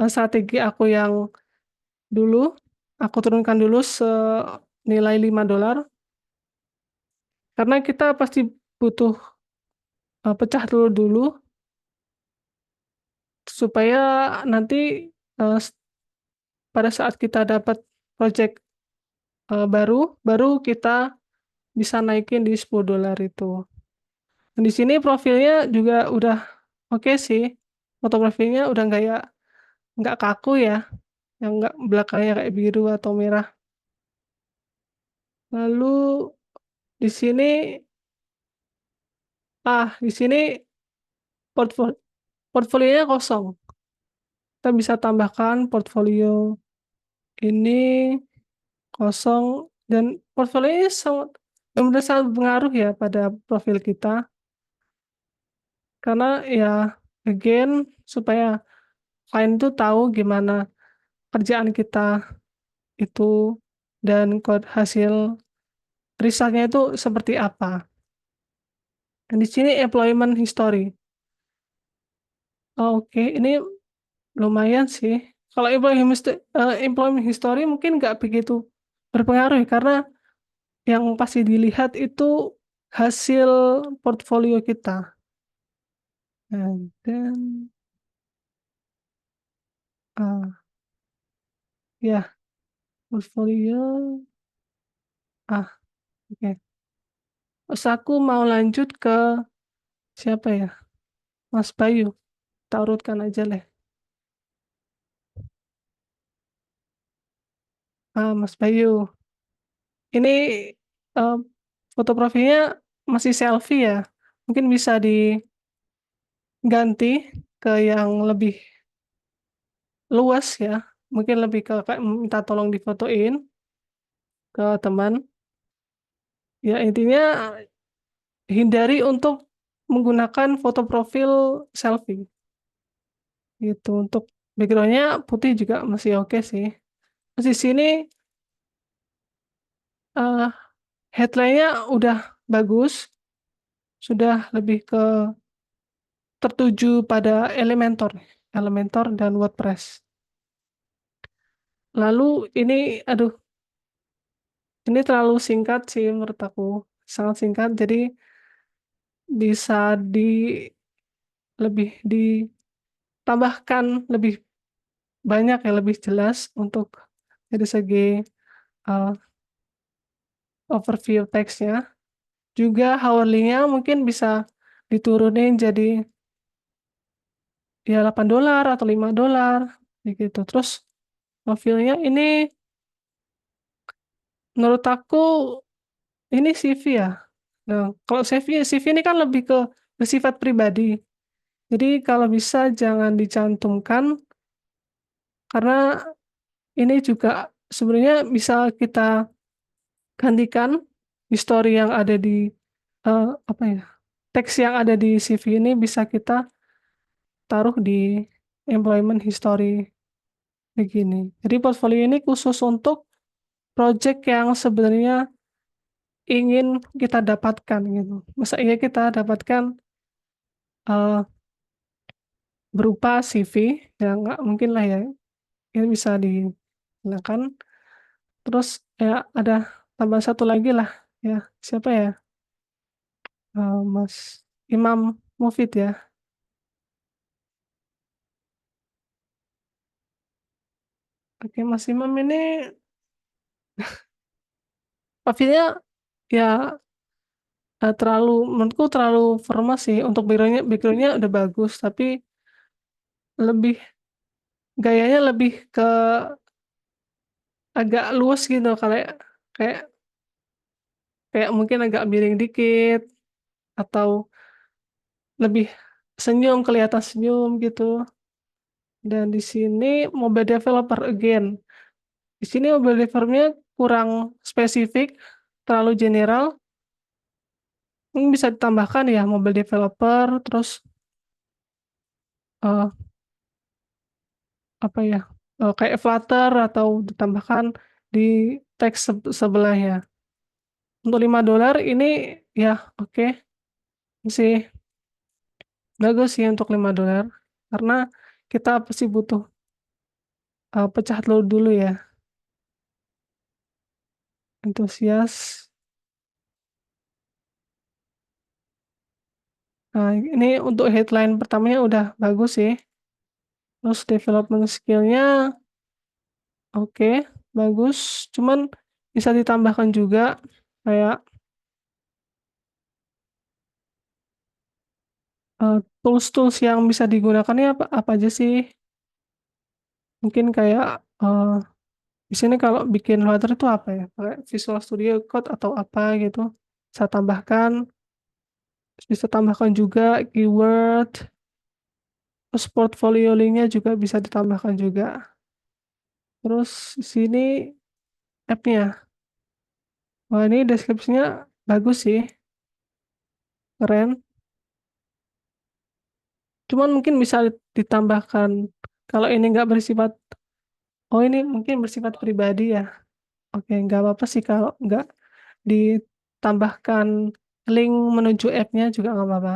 strategi aku yang dulu, aku turunkan dulu senilai $5 karena kita pasti butuh pecah dulu dulu supaya nanti eh, s- pada saat kita dapat project baru, baru kita bisa naikin di $10 itu. Dan di sini profilnya juga udah oke sih. Foto profilnya udah nggak kaku ya, yang nggak belakangnya kayak biru atau merah. Lalu di sini, di sini portfolio portfolionya kosong. Kita bisa tambahkan portfolio ini kosong, dan portfolio ini benar-benar sangat berpengaruh ya pada profil kita, karena ya again supaya klien itu tahu gimana kerjaan kita itu dan kode hasil risetnya itu seperti apa. Dan di sini employment history. Oke, ini lumayan sih. Kalau employment history mungkin nggak begitu berpengaruh ya, karena yang pasti dilihat itu hasil portfolio kita. And then, ya, portfolio. Oke. Terus aku mau lanjut ke siapa ya? Mas Bayu. Kita urutkan aja lah. Mas Bayu. Ini eh, foto profilnya masih selfie ya. Mungkin bisa diganti ke yang lebih luas ya. Mungkin lebih ke kayak minta tolong difotoin ke teman. Ya intinya hindari untuk menggunakan foto profil selfie gitu. Untuk backgroundnya putih juga masih oke sih. Terus di sini eh, headline-nya udah bagus, sudah lebih ke tertuju pada Elementor dan WordPress. Lalu aduh, ini terlalu singkat sih menurut aku, sangat singkat. Jadi bisa lebih ditambahkan lebih banyak ya, lebih jelas untuk dari segi uh, overview teksnya. Juga hourly-nya mungkin bisa diturunin jadi ya $8 atau $5 gitu. Terus profilnya ini menurut aku ini CV ya. Nah, kalau CV ini kan lebih ke bersifat pribadi. Jadi kalau bisa jangan dicantumkan karena ini juga sebenarnya bisa kita gantikan history yang ada di apa ya? Teks yang ada di CV ini bisa kita taruh di employment history begini. Jadi portfolio ini khusus untuk project yang sebenarnya ingin kita dapatkan gitu. Masa iya kita dapatkan eh, berupa CV, ya nggak mungkin lah ya. Ini bisa digunakan. Terus ya ada tambah satu lagi lah ya. Siapa ya? Mas Imam Mufid ya. Oke, Mas Imam ini profilnya ya menurutku terlalu formal sih. Untuk backgroundnya udah bagus, tapi lebih gayanya lebih ke agak luas gitu, kayak kayak kayak mungkin agak miring dikit atau lebih senyum, kelihatan senyum gitu. Dan di sini mobile developer again. Di sini mobile developernya kurang spesifik, terlalu general. Mungkin bisa ditambahkan ya mobile developer, terus eh, apa ya, kayak Flutter atau ditambahkan di teks sebelahnya. Untuk $5 ini ya oke sih, bagus sih untuk $5 karena kita pasti butuh pecah telur dulu ya, antusias. Nah, ini untuk headline pertamanya udah bagus sih. Terus development skill-nya oke, bagus. Cuman bisa ditambahkan juga kayak tools-tools yang bisa digunakan ya apa aja sih? Mungkin kayak di sini kalau bikin Flutter itu apa ya? Pakai Visual Studio Code atau apa gitu. Saya tambahkan, terus bisa tambahkan juga keyword, terus portfolio link-nya juga bisa ditambahkan juga. Terus di sini app-nya. Wah, ini deskripsinya bagus sih, keren. Cuman mungkin bisa ditambahkan kalau ini nggak bersifat, oh ini mungkin bersifat pribadi ya. Oke, nggak apa-apa sih kalau nggak ditambahkan link menuju app-nya juga nggak apa-apa.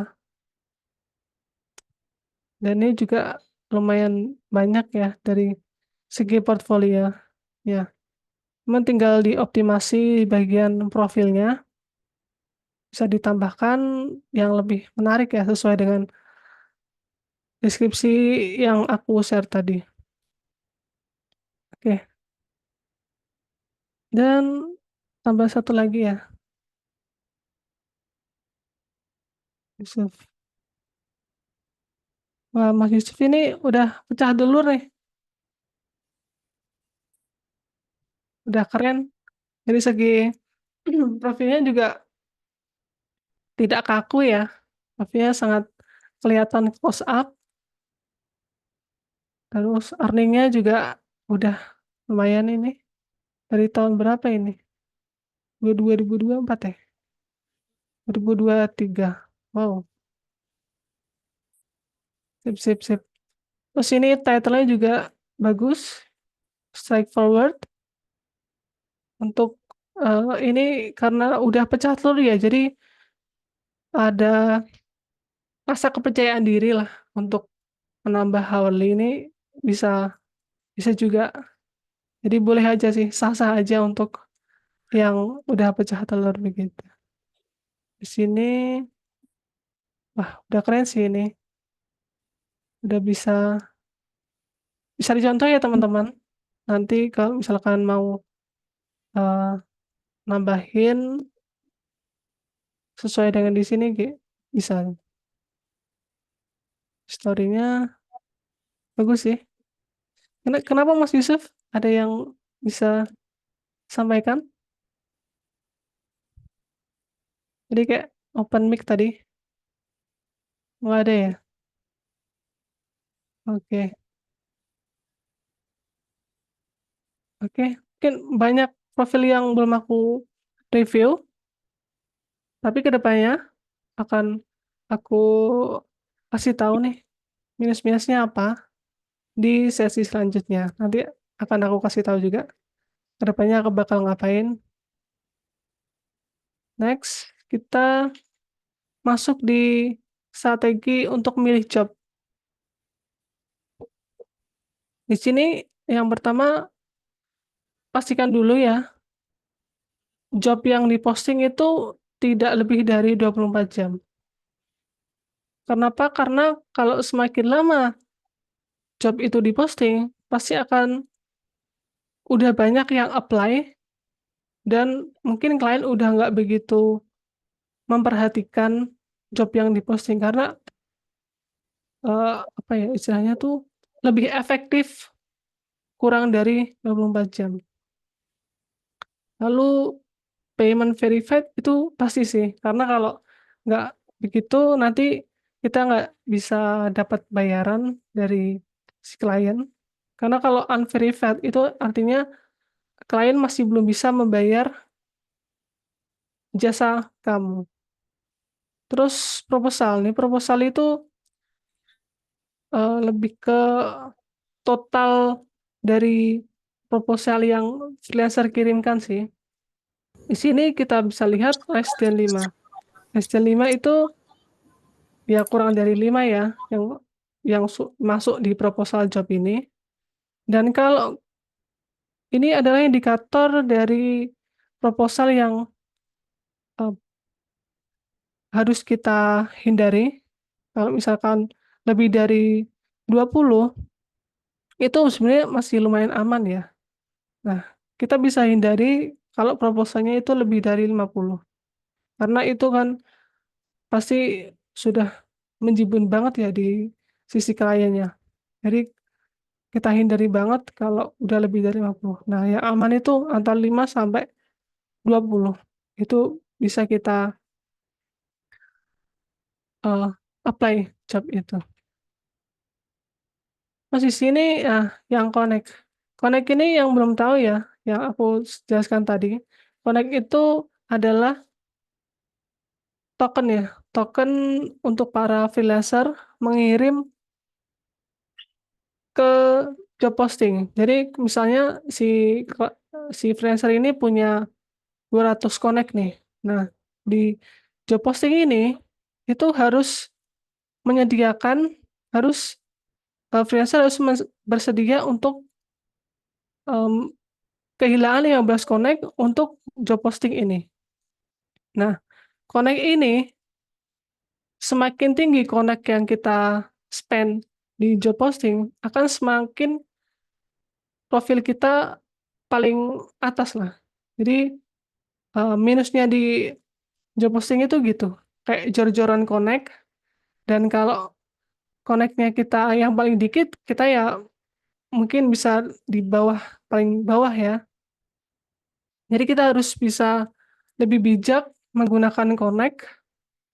Dan ini juga lumayan banyak ya dari segi portfolio. Ya, cuman tinggal dioptimasi di bagian profilnya, bisa ditambahkan yang lebih menarik ya sesuai dengan deskripsi yang aku share tadi. Oke. Dan tambah satu lagi ya, Yusuf. Wah, Mas Yusuf ini udah pecah dulur nih, udah keren. Dari segi profilnya juga tidak kaku ya, profilnya sangat kelihatan close up, terus earning-nya juga udah lumayan ini. Dari tahun berapa ini? 2024 ya? 2023. Wow, sip sip sip. Terus ini title-nya juga bagus, straightforward untuk, ini karena udah pecah telur ya, jadi ada rasa kepercayaan diri lah untuk menambah hourly ini bisa bisa juga. Jadi boleh aja sih, sah-sah aja untuk yang udah pecah telur begitu. Di sini, wah udah keren sih ini, udah bisa dicontoh ya teman-teman. Nanti kalau misalkan mau, eee, nambahin sesuai dengan di sini bisa. Story-nya bagus sih. Kenapa Mas Yusuf? Ada yang bisa sampaikan? Jadi kayak open mic tadi, nggak ada ya? Oke oke. Mungkin banyak profil yang belum aku review, tapi ke depannya akan aku kasih tahu nih minus-minusnya apa di sesi selanjutnya. Nanti akan aku kasih tahu juga ke depannya aku bakal ngapain. Next, kita masuk di strategi untuk milih job. Di sini yang pertama, pastikan dulu ya, job yang diposting itu tidak lebih dari 24 jam. Kenapa? Karena kalau semakin lama job itu diposting, pasti akan udah banyak yang apply dan mungkin klien udah nggak begitu memperhatikan job yang diposting karena, apa ya, istilahnya tuh lebih efektif kurang dari 24 jam. Lalu payment verified itu pasti sih, karena kalau nggak begitu nanti kita nggak bisa dapat bayaran dari si klien. Karena kalau unverified itu artinya klien masih belum bisa membayar jasa kamu. Terus proposal nih, proposal itu, lebih ke total dari proposal yang freelancer kirimkan sih. Di sini kita bisa lihat less than 5. Less than 5 itu ya kurang dari 5 ya yang masuk di proposal job ini. Dan kalau ini adalah indikator dari proposal yang, eee, harus kita hindari. Kalau misalkan lebih dari 20 itu sebenarnya masih lumayan aman ya. Nah, kita bisa hindari kalau proposalnya itu lebih dari 50. Karena itu kan pasti sudah menjibun banget ya di sisi kliennya. Jadi kita hindari banget kalau udah lebih dari 50. Nah, yang aman itu antara 5 sampai 20. Itu bisa kita, eee, apply job itu. Terus di sini, yang connect. Connect ini yang belum tahu ya, yang aku jelaskan tadi. Connect itu adalah token ya, token untuk para freelancer mengirim ke job posting. Jadi misalnya si freelancer ini punya 200 connect nih. Nah, di job posting ini, itu harus menyediakan harus, freelancer harus bersedia untuk, mmm, kehilangan 15 connect untuk job posting ini. Nah, connect ini semakin tinggi connect yang kita spend di job posting akan semakin profil kita paling atas lah. Jadi, minusnya di job posting itu gitu, kayak jor-joran connect, dan kalau connect-nya kita yang paling dikit, kita ya mungkin bisa di bawah, paling bawah ya. Jadi kita harus bisa lebih bijak menggunakan connect,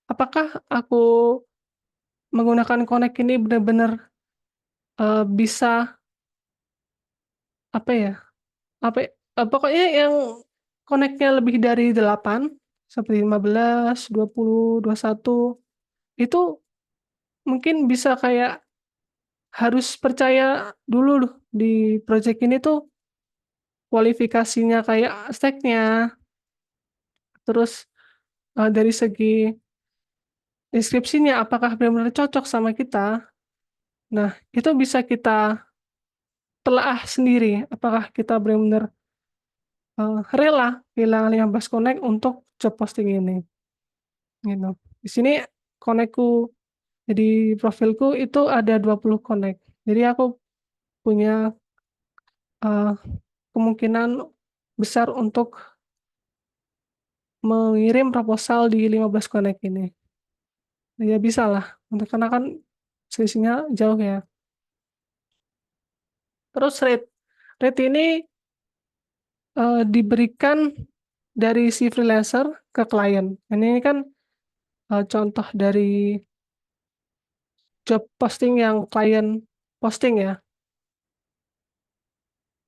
apakah aku menggunakan connect ini benar-benar, bisa, apa ya, pokoknya yang connect-nya lebih dari 8, seperti 15, 20, 21, itu mungkin bisa kayak harus percaya dulu loh di project ini tuh kualifikasinya kayak stack-nya, terus, dari segi deskripsinya apakah benar-benar cocok sama kita. Nah, itu bisa kita telaah sendiri, apakah kita benar-benar, rela kehilangan 15 connect untuk job posting ini, gitu. Di sini connect-ku, jadi profilku itu ada 20 connect. Jadi aku punya, eee, kemungkinan besar untuk mengirim proposal di 15 connect ini. Ya bisalah, karena kan selisihnya jauh ya. Terus rate ini, diberikan dari si freelancer ke klien. Ini kan, contoh dari job posting yang klien posting ya.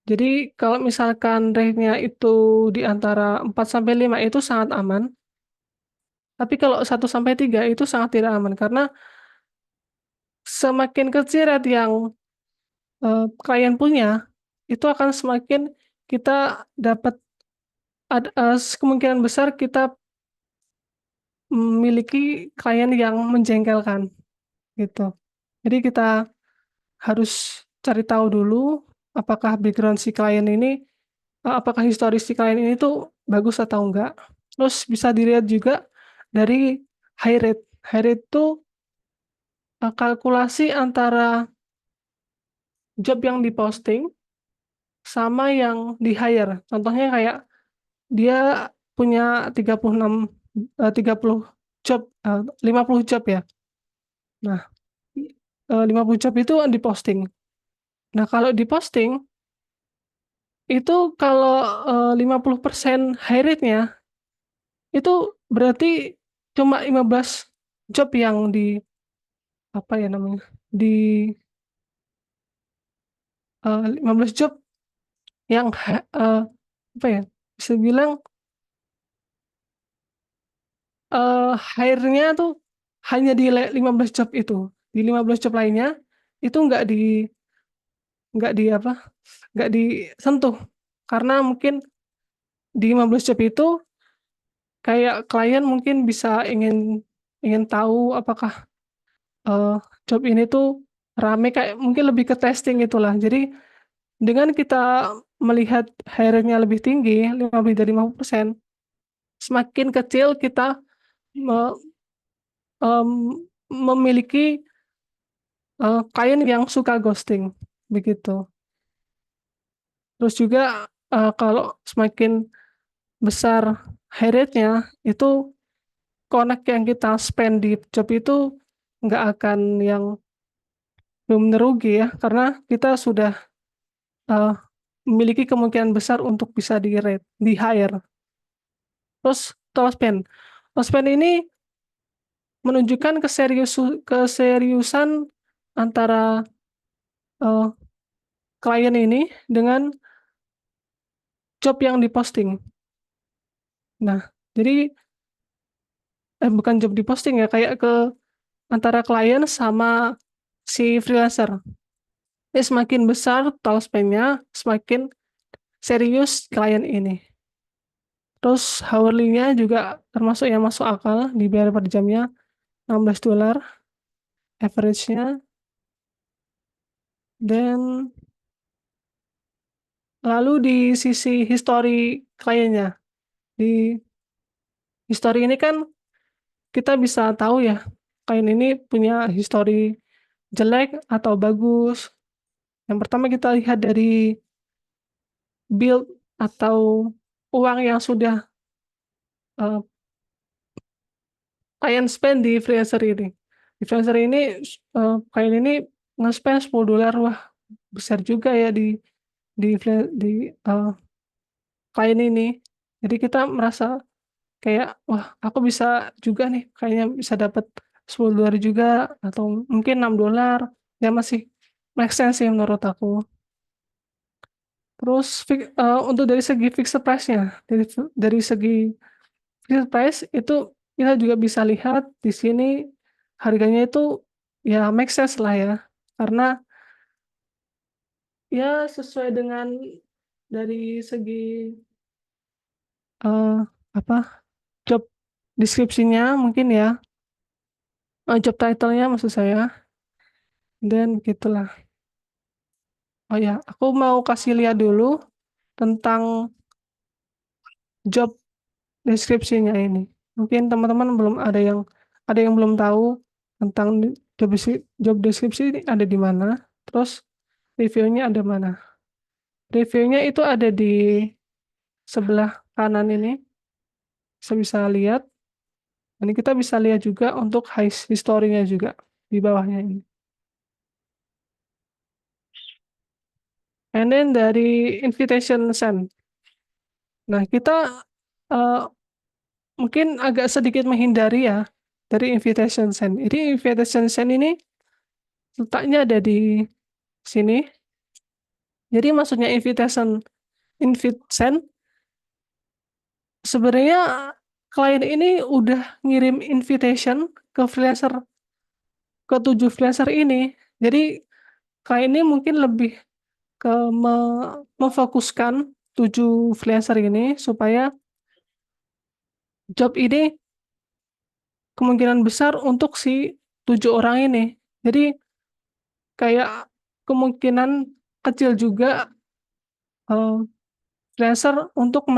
Jadi kalau misalkan rate-nya itu di antara 4 sampai 5 itu sangat aman, tapi kalau 1 sampai 3 itu sangat tidak aman, karena semakin kecil rate yang, klien punya, itu akan semakin kita dapat kemungkinan besar kita memiliki klien yang menjengkelkan, gitu. Jadi kita harus cari tahu dulu apakah background si klien ini, apakah historis si klien ini tuh bagus atau enggak. Terus bisa dilihat juga dari high rate. High rate itu, kalkulasi antara job yang diposting sama yang di-hire. Contohnya kayak dia punya 36, 30 job, 50 job ya. Nah, 50 job itu diposting. Nah, kalau diposting itu kalau, 50% high rate-nya, itu berarti cuma 15 job yang di, apa ya namanya, di, 15 job yang apa ya, bisa bilang, hire-nya tuh hanya di 15 job itu. Di 15 job lainnya, itu nggak di apa, nggak disentuh. Karena mungkin di 15 job itu kayak klien mungkin bisa ingin ingin tahu apakah, eee, job ini tuh rame, kayak mungkin lebih ke testing itulah. Jadi dengan kita melihat hire-nya lebih tinggi, lebih dari 50%, semakin kecil kita me memiliki, klien yang suka ghosting, begitu. Terus juga, kalau semakin besar high rate-nya, itu connect yang kita spend di job itu nggak akan yang bener-bener rugi ya, karena kita sudah, eee, memiliki kemungkinan besar untuk bisa di-hire. Terus Tospen ini menunjukkan keseriusan antara, eee, klien ini dengan job yang diposting. Nah, jadi, bukan job diposting ya, kayak ke antara klien sama si freelancer. Jadi semakin besar total spend-nya, semakin serius klien ini. Terus hourly-nya juga termasuk yang masuk akal, dibayar per jamnya $16 average-nya, dan lalu di sisi history kliennya, di history ini kan kita bisa tahu ya, klien ini punya history jelek atau bagus. Yang pertama kita lihat dari build atau uang yang sudah uh, klien spend di freelancer ini. Di freelancer ini klien ini nge-spend $10, wah besar juga ya di klien ini. Jadi kita merasa kayak wah aku bisa juga nih kayaknya bisa dapat $10 juga atau mungkin $6 ya masih make sense sih menurut aku. Terus untuk dari segi fixed price-nya, dari segi fixed price itu kita juga bisa lihat di sini harganya itu ya make sense lah ya. Karena ya sesuai dengan dari segi eh, apa job deskripsinya mungkin ya, job title-nya maksud saya, dan gitulah. Oh ya, aku mau kasih lihat dulu tentang job deskripsinya ini. Mungkin teman-teman belum ada yang belum tahu tentang job deskripsi ini ada di mana, terus reviewnya ada mana. Reviewnya itu ada di sebelah kanan ini, saya bisa lihat. Ini kita bisa lihat juga untuk history-nya juga di bawahnya ini. And then dari invitation send. Nah, kita eh, mungkin agak sedikit menghindari ya dari invitation send. Jadi invitation send ini letaknya ada di sini. Jadi maksudnya invite send sebenarnya klien ini udah ngirim invitation ke freelancer ke 7 freelancer ini. Jadi klien ini mungkin lebih ke memfokuskan 7 freelancer ini supaya job ini kemungkinan besar untuk si 7 orang ini. Jadi kayak kemungkinan kecil juga eh, freelancer untuk eh,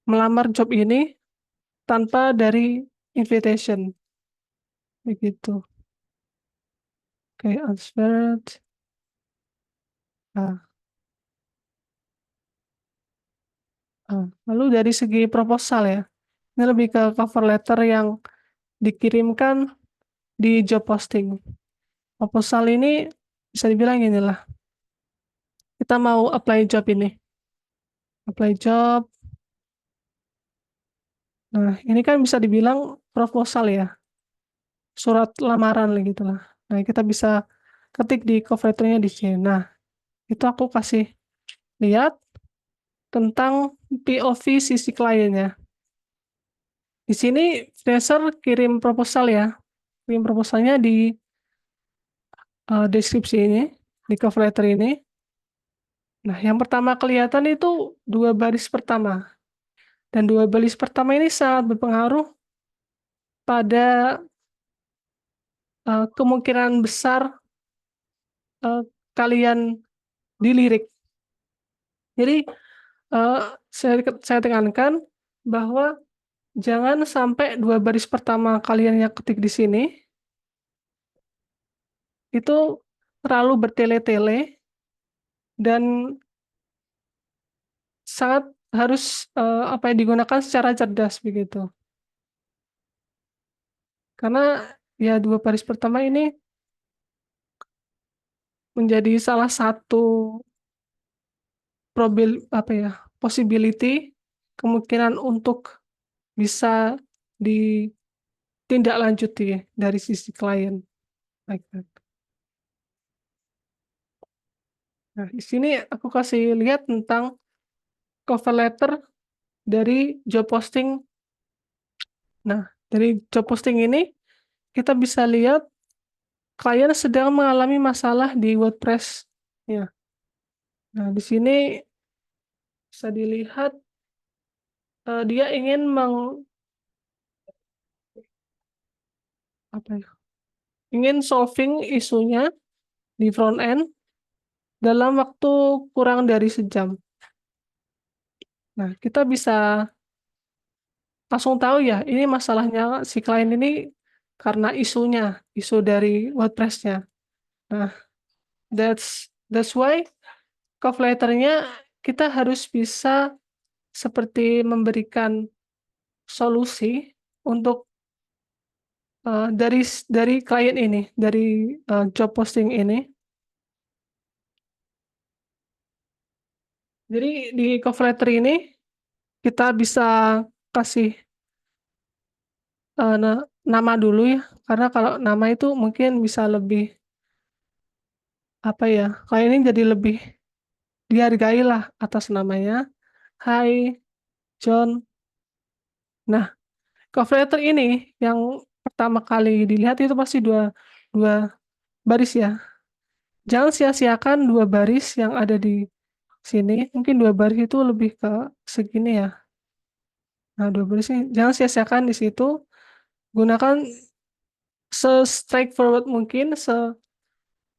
melamar job ini tanpa dari invitation begitu. Kayak Ansford. Nah, lalu dari segi proposal ya, ini lebih ke cover letter yang dikirimkan di job posting. Proposal ini bisa dibilang inilah, kita mau apply job ini. Apply job. Nah, ini kan bisa dibilang proposal ya, surat lamaran lah gitu lah. Nah, kita bisa ketik di cover letternya di sini. Nah, itu aku kasih lihat tentang POV sisi kliennya. Di sini freelancer kirim proposal ya, kirim proposalnya di deskripsi ini, di cover letter ini. Nah, yang pertama kelihatan itu 2 baris pertama. Dan 2 baris pertama ini sangat berpengaruh pada kemungkinan besar eh, kalian dilirik. Jadi eh, saya tekankan bahwa jangan sampai 2 baris pertama kalian yang ketik di sini itu terlalu bertele-tele dan sangat harus apa yang digunakan secara cerdas begitu. Karena ya 2 baris pertama ini menjadi salah satu apa ya possibility kemungkinan untuk bisa ditindaklanjuti dari sisi klien. Like that. Nah, di sini aku kasih lihat tentang cover letter dari job posting. Nah, dari job posting ini kita bisa lihat klien sedang mengalami masalah di WordPress. Ya. Nah, di sini bisa dilihat dia ingin apa ya? Ingin solving isunya di front end dalam waktu kurang dari sejam. Nah, kita bisa langsung tahu ya, ini masalahnya si klien ini karena isu dari WordPress-nya. Nah, that's why cover letter-nya kita harus bisa seperti memberikan solusi untuk, dari klien ini, dari, job posting ini. Jadi di cover letter ini kita bisa kasih, nama dulu ya, karena kalau nama itu mungkin bisa lebih, apa ya, klien ini jadi lebih dihargailah atas namanya. "Hai, John." Nah, cover letter ini yang pertama kali dilihat itu pasti dua dua baris ya. Jangan sia-siakan 2 baris yang ada di sini, mungkin 2 baris itu lebih ke segini ya. Nah, 2 baris ini jangan sia-siakan di situ, gunakan se-straightforward mungkin,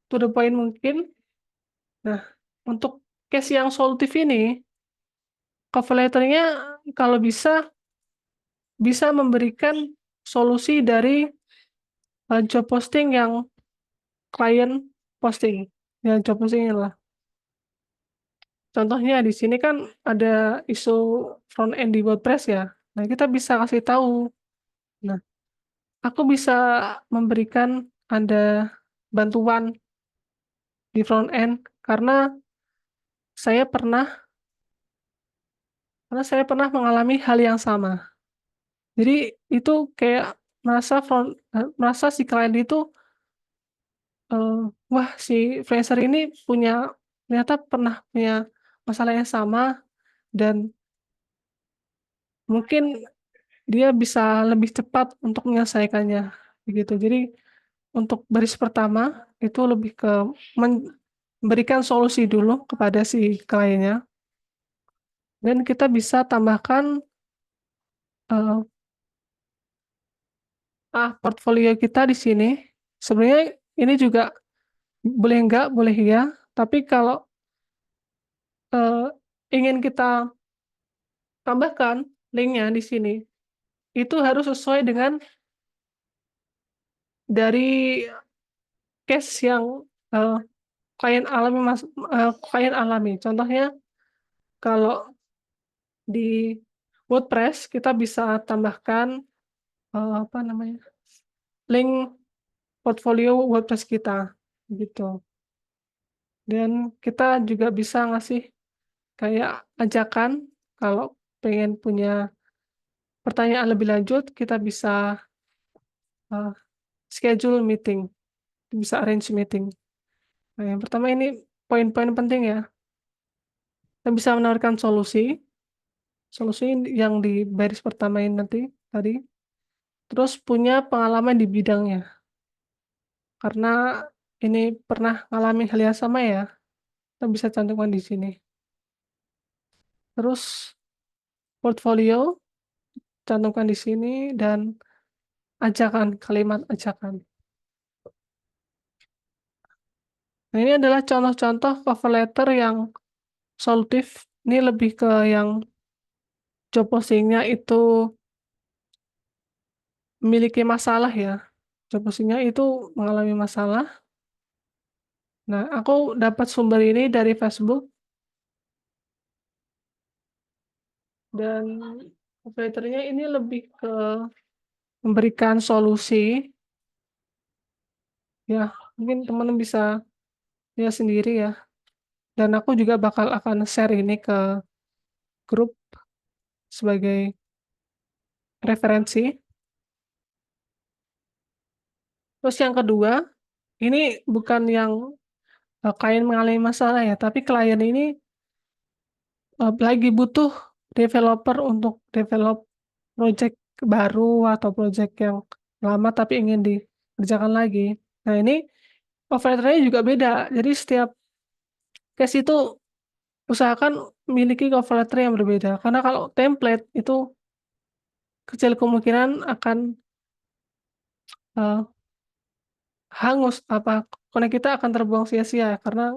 to the point mungkin. Nah, untuk case yang solutif ini, cover letter-nya kalau bisa memberikan solusi dari, job posting yang klien posting, ya job posting lah. Contohnya di sini kan ada isu front end di WordPress ya. Nah, kita bisa kasih tahu. Nah, aku bisa memberikan Anda bantuan di front end saya pernah karena saya pernah mengalami hal yang sama. Jadi itu kayak merasa si klien itu, wah, si freelancer ini ternyata pernah punya masalah yang sama dan mungkin dia bisa lebih cepat untuk menyelesaikannya, begitu. Jadi untuk baris pertama itu lebih ke memberikan solusi dulu kepada si kliennya dan kita bisa tambahkan, eee, portfolio kita di sini. Sebenarnya ini juga boleh enggak, boleh iya, tapi kalau, eee, ingin kita tambahkan link-nya di sini, itu harus sesuai dengan dari case yang, eee, klien alami. Contohnya kalau di WordPress kita bisa tambahkan, apa namanya, link portfolio WordPress kita, gitu. Dan kita juga bisa ngasih kayak ajakan kalau pengen punya pertanyaan lebih lanjut, kita bisa, eee, schedule meeting, bisa arrange meeting. Nah, yang pertama ini poin-poin penting ya, kita bisa menawarkan solusi, solusi yang di baris pertama ini nanti tadi, terus punya pengalaman di bidangnya, karena ini pernah ngalamin hal yang sama ya, kita bisa cantumkan di sini. Terus portfolio, cantumkan di sini dan ajakan, kalimat ajakan. Nah, ini adalah contoh-contoh cover letter yang solutif, ini lebih ke yang job posting-nya itu memiliki masalah ya, job posting-nya itu mengalami masalah. Nah, aku dapat sumber ini dari Facebook dan cover letter-nya ini lebih ke memberikan solusi, ya mungkin teman bisa lihat sendiri ya, dan aku juga akan share ini ke grup sebagai referensi. Terus yang kedua, ini bukan yang, klien mengalami masalah ya, tapi klien ini, lagi butuh developer untuk develop project baru atau project yang lama tapi ingin dikerjakan lagi. Nah, ini offer letter-nya juga beda. Jadi setiap case itu usahakan memiliki cover letter yang berbeda, karena kalau template itu kecil kemungkinan akan, eee, hangus, karena kita akan terbuang sia-sia karena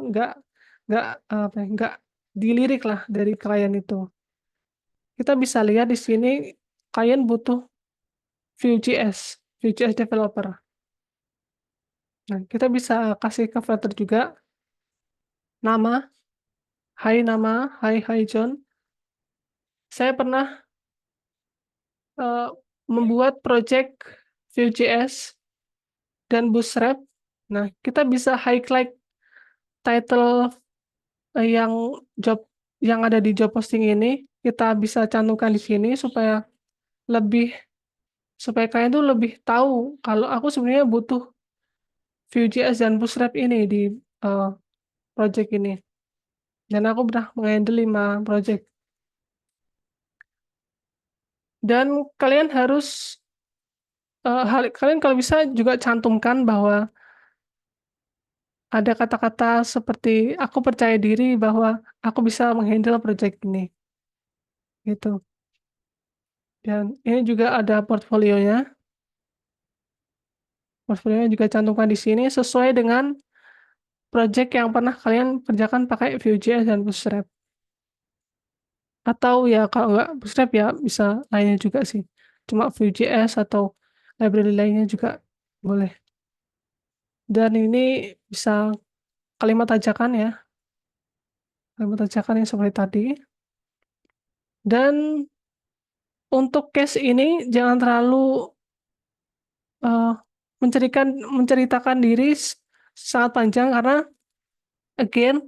apa ya, nggak diliriklah dari klien itu. Kita bisa lihat di sini klien butuh Vue.js. Vue.js developer. Nah, kita bisa kasih cover letter juga nama, hai John. Saya pernah eh, membuat project Vue.js dan Bootstrap. Nah, kita bisa highlight title yang job yang ada di job posting ini, kita bisa cantumkan di sini lebih supaya kalian tuh lebih tahu kalau aku sebenarnya butuh Vue.js dan Bootstrap ini di eh, project ini. Dan aku pernah menghandle 5 project. Dan kalian harus kalian kalau bisa juga cantumkan bahwa ada kata-kata seperti aku percaya diri bahwa aku bisa menghandle project ini gitu. Dan ini juga ada portfolionya. Portfolionya juga cantumkan di sini sesuai dengan project yang pernah kalian kerjakan pakai Vue.js dan Bootstrap. Atau ya kalau nggak Bootstrap ya bisa lainnya juga sih. Cuma Vue.js atau library lainnya juga boleh. Dan ini bisa kalimat ajakan ya. Kalimat ajakan yang seperti tadi. Dan untuk case ini jangan terlalu eh, menceritakan diri sangat panjang karena again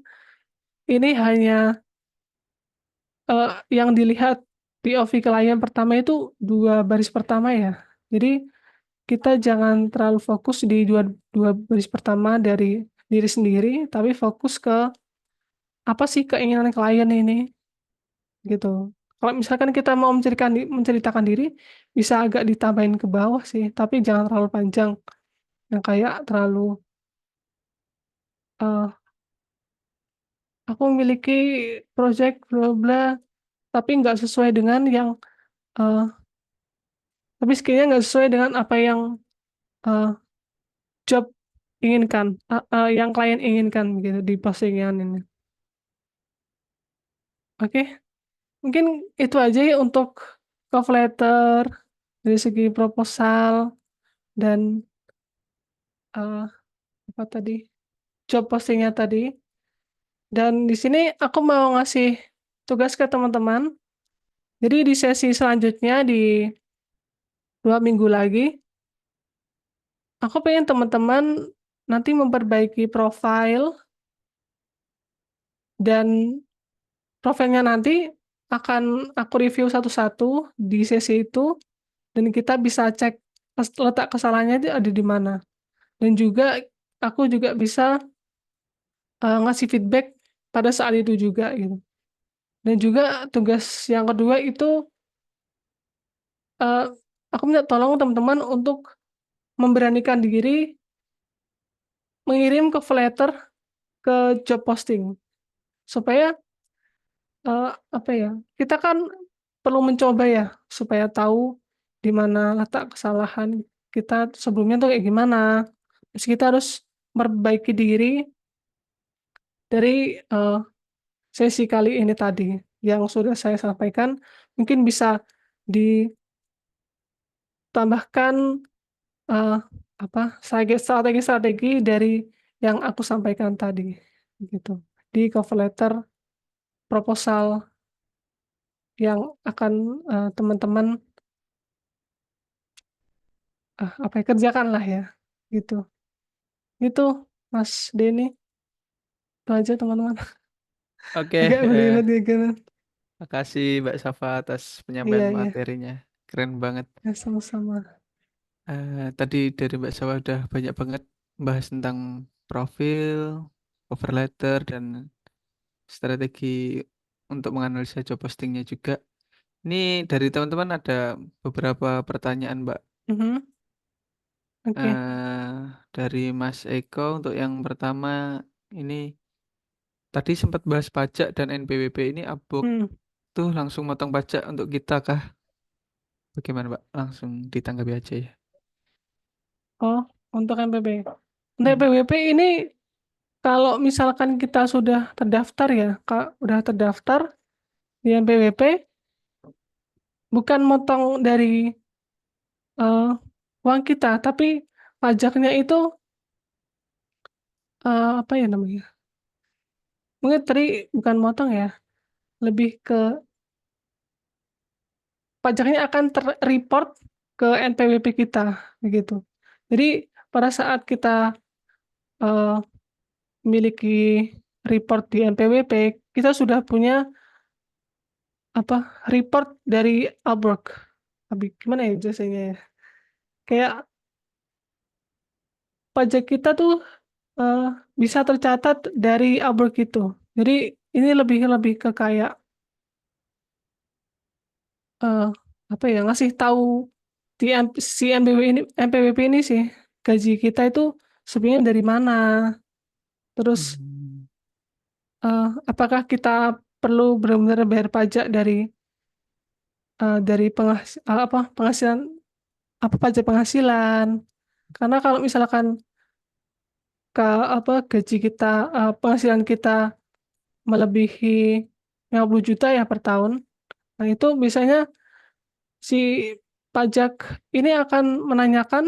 ini hanya yang dilihat POV klien pertama itu 2 baris pertama ya. Jadi kita jangan terlalu fokus di dua baris pertama dari diri sendiri, tapi fokus ke apa sih keinginan klien ini gitu. Kalau misalkan kita mau menceritakan diri, bisa agak ditambahin ke bawah sih, tapi jangan terlalu panjang yang kayak terlalu eh, aku memiliki project bla bla tapi nggak sesuai dengan yang eh, tapi skillnya nggak sesuai dengan apa yang eh, job inginkan, yang klien inginkan gitu di postingan ini. Oke, mungkin itu aja ya untuk cover letter dari segi proposal dan eh, apa tadi job postingnya tadi. Dan di sini aku mau ngasih tugas ke teman-teman. Jadi di sesi selanjutnya di 2 minggu lagi, aku pengen teman-teman nanti memperbaiki profil dan profilnya nanti akan aku review satu-satu di sesi itu dan kita bisa cek letak kesalahannya itu ada di mana. Dan juga aku juga bisa ngasih feedback pada saat itu juga gitu. Dan juga tugas yang kedua itu eh, aku minta tolong teman-teman untuk memberanikan diri mengirim cover letter ke job posting supaya apa ya kita kan perlu mencoba ya supaya tahu di mana letak kesalahan kita sebelumnya tuh kayak gimana. Terus kita harus memperbaiki diri dari sesi kali ini tadi yang sudah saya sampaikan. Mungkin bisa ditambahkan eh, apa strategi-strategi dari yang aku sampaikan tadi gitu di cover letter proposal yang akan teman-teman apa ya, kerjakan lah ya gitu. Itu Mas Denny, itu aja teman-teman. Oke, Agak belibet ya kan. makasih Mbak Safa atas Iya penyampaian iya, materinya. Keren banget. ya sama-sama. Tadi dari Mbak Safa udah banyak banget bahas tentang profil, cover letter, dan strategi untuk menganalisa job postingnya juga. Ini dari teman-teman ada beberapa pertanyaan, Mbak. Mhm, oke. eh dari Mas Eko untuk yang pertama ini tadi sempat bahas pajak dan NPWP ini Abok Hmm. tuh langsung motong pajak untuk kita kah? Bagaimana, Mbak? Langsung ditanggapi aja ya. Oh, untuk NPB. Untuk Hmm. NPWP ini kalau misalkan kita sudah terdaftar ya, udah terdaftar di NPWP, bukan motong dari uang kita, tapi pajaknya itu apa ya namanya? Mungkin tadi bukan motong ya, lebih ke pajaknya akan ter-report ke NPWP kita, begitu. Jadi pada saat kita eh, memiliki report di NPWP, kita sudah punya apa report dari Upwork. Gimana ya jasanya ya? Kayak pajak kita tuh eh, bisa tercatat dari Upwork itu. Jadi ini lebih lebih ke kayak eh, apa ya ngasih tahu si MPWP ini sih gaji kita itu sebenarnya dari mana. Terus Hmm. apakah kita perlu benar-benar bayar pajak dari penghasilan apa pajak penghasilan. Karena kalau misalkan gaji kita penghasilan kita melebihi 50 juta ya per tahun. Nah, itu biasanya si pajak ini akan menanyakan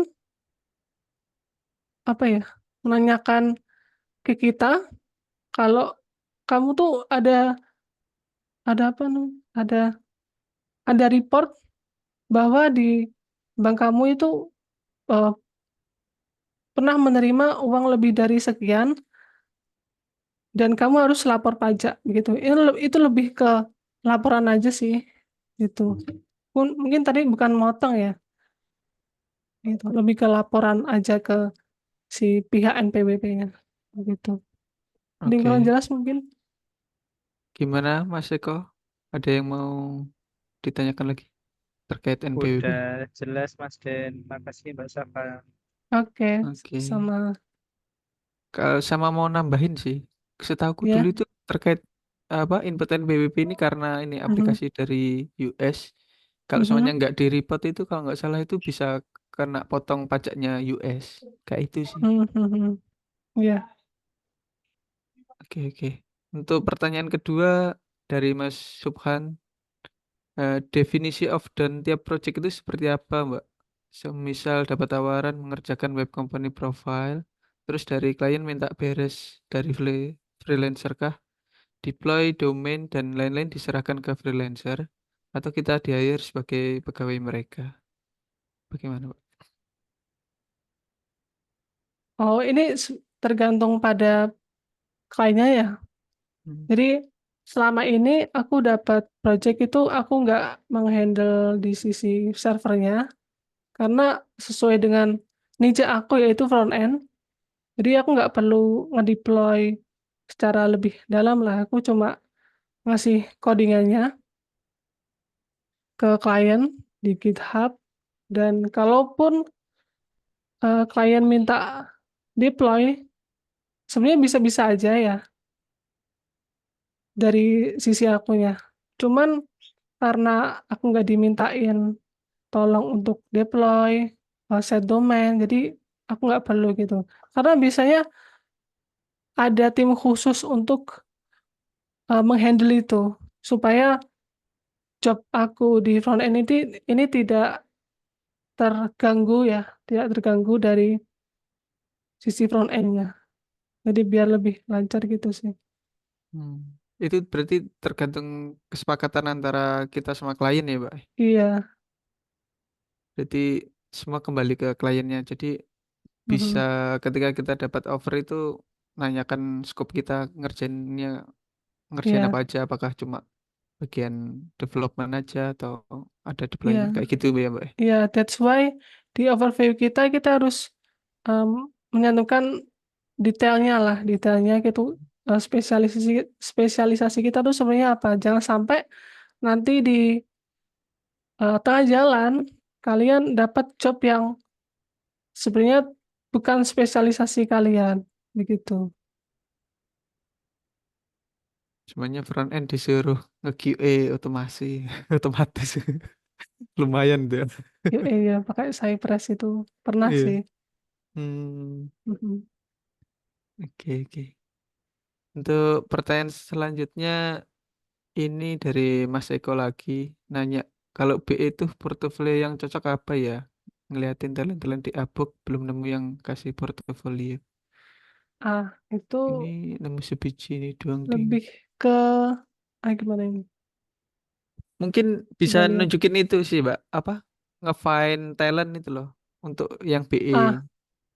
apa ya? Menanyakan ke kita kalau kamu tuh ada apa nih? Ada report bahwa di bank kamu itu eh, pernah menerima uang lebih dari sekian dan kamu harus lapor pajak begitu. Itu lebih ke laporan aja sih gitu. Mungkin tadi bukan motong ya, itu lebih ke laporan aja ke si pihak NPWP-nya begitu. Jadi kurang Oke. jelas mungkin. Gimana Mas Eko? Ada yang mau ditanyakan lagi terkait NPWP? Udah jelas Mas Den. Makasih Mbak Safa. Oke, Oke. sama Kalau sama mau nambahin sih, setahuku dulu ya. itu terkait apa input NPWP ini karena ini Mhm, aplikasi dari US. Kalau semuanya mhm, nggak di report itu kalau nggak salah itu bisa kena potong pajaknya US. Kayak itu sih. mhm, mhm. Ya. Oke, oke. Untuk pertanyaan kedua dari Mas Subhan, definisi of dan tiap project itu seperti apa, Mbak? Semisal dapat tawaran mengerjakan web company profile, terus dari klien minta beres dari freelancer kah? Deploy, domain, dan lain-lain diserahkan ke freelancer, atau kita di-hire sebagai pegawai mereka. Bagaimana, Pak? Oh, ini tergantung pada kliennya ya. Hmm. Jadi selama ini aku dapat project itu aku nggak menghandle di sisi servernya karena sesuai dengan niche aku yaitu front end. Jadi aku nggak perlu ngedeploy secara lebih dalam lah. Aku cuma ngasih codingannya ke klien di GitHub dan kalaupun klien minta deploy, sebenarnya bisa-bisa aja ya dari sisi akunya. Cuman karena aku nggak dimintain tolong untuk deploy, set domain, jadi aku nggak perlu gitu. Karena biasanya ada tim khusus untuk menghandle itu supaya job aku di front end ini tidak terganggu ya, tidak terganggu dari sisi front end-nya. Jadi biar lebih lancar gitu sih. Hmm. Itu berarti tergantung kesepakatan antara kita sama klien ya, Pak? Iya, Jadi semua kembali ke kliennya. Jadi bisa mhm. ketika kita dapat offer itu nanyakan scope kita ngerjain apa Iya, aja, apakah cuma bagian development aja atau ada iya, deployment kayak gitu ya, Mbak? iya. That's why di overview kita harus em, menyantumkan detailnya lah, detailnya gitu. Spesialisasi spesialisasi kita tuh sebenarnya apa? Jangan sampai nanti di tengah jalan kalian dapat job yang sebenarnya bukan spesialisasi kalian, begitu. Semuanya front end disuruh nge-QA otomasi, otomatis. Lumayan tuh. Iya, pakai Cypress itu pernah Iya. sih. Hmm, Mhm. oke, oke. Untuk pertanyaan selanjutnya ini dari Mas Eko lagi nanya kalau BE itu portofolio yang cocok apa ya? ngeliatin talent-talent di Upwork, belum nemu yang kasih portofolio. Itu Ini nemu sebiji ini doang ding. lebih ke gimana ini? Mungkin bisa Coba lihat. nunjukin itu sih, Mbak. Apa? Nge-find talent itu loh untuk yang BE.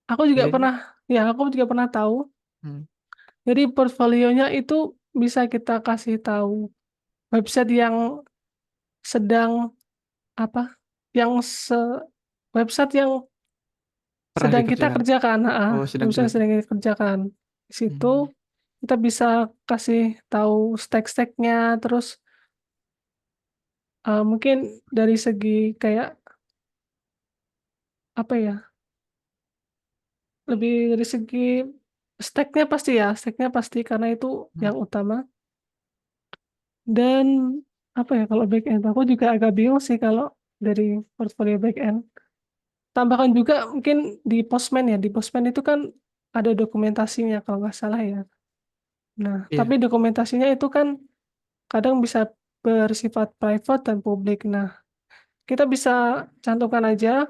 Aku juga Bisa ini. pernah, aku juga pernah tahu. Hmm. Jadi portfolionya itu bisa kita kasih tahu website yang sedang apa? Yang website yang Pernah sedang kita dikerjakan. kerjakan, Oh, sedang website yang sedang kita kerjakan. Di situ Hmm. kita bisa kasih tahu stack-stacknya, terus mungkin dari segi kayak apa ya? Lebih dari segi stacknya pasti karena itu Hmm. yang utama. Dan apa ya, kalau back end aku juga agak bingung sih kalau dari portfolio back end. Tambahkan juga mungkin di Postman ya, di Postman itu kan ada dokumentasinya kalau nggak salah ya. Nah, tapi Iya. dokumentasinya itu kan kadang bisa bersifat private dan publik. Nah, kita bisa cantumkan aja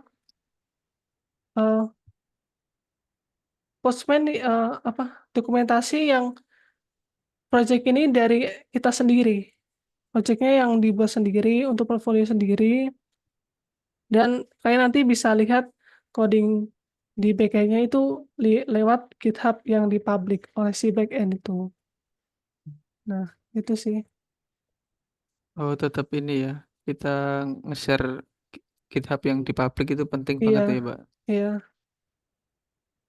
eh, Postman apa dokumentasi yang project ini dari kita sendiri. Projectnya yang dibuat sendiri untuk portfolio sendiri, dan kalian nanti bisa lihat coding di backend-nya itu lewat GitHub yang dipublish oleh si backend itu. Nah, itu sih. Oh, tetap ini ya. Kita nge-share GitHub yang di public itu penting Iya, banget ya, Mbak. iya.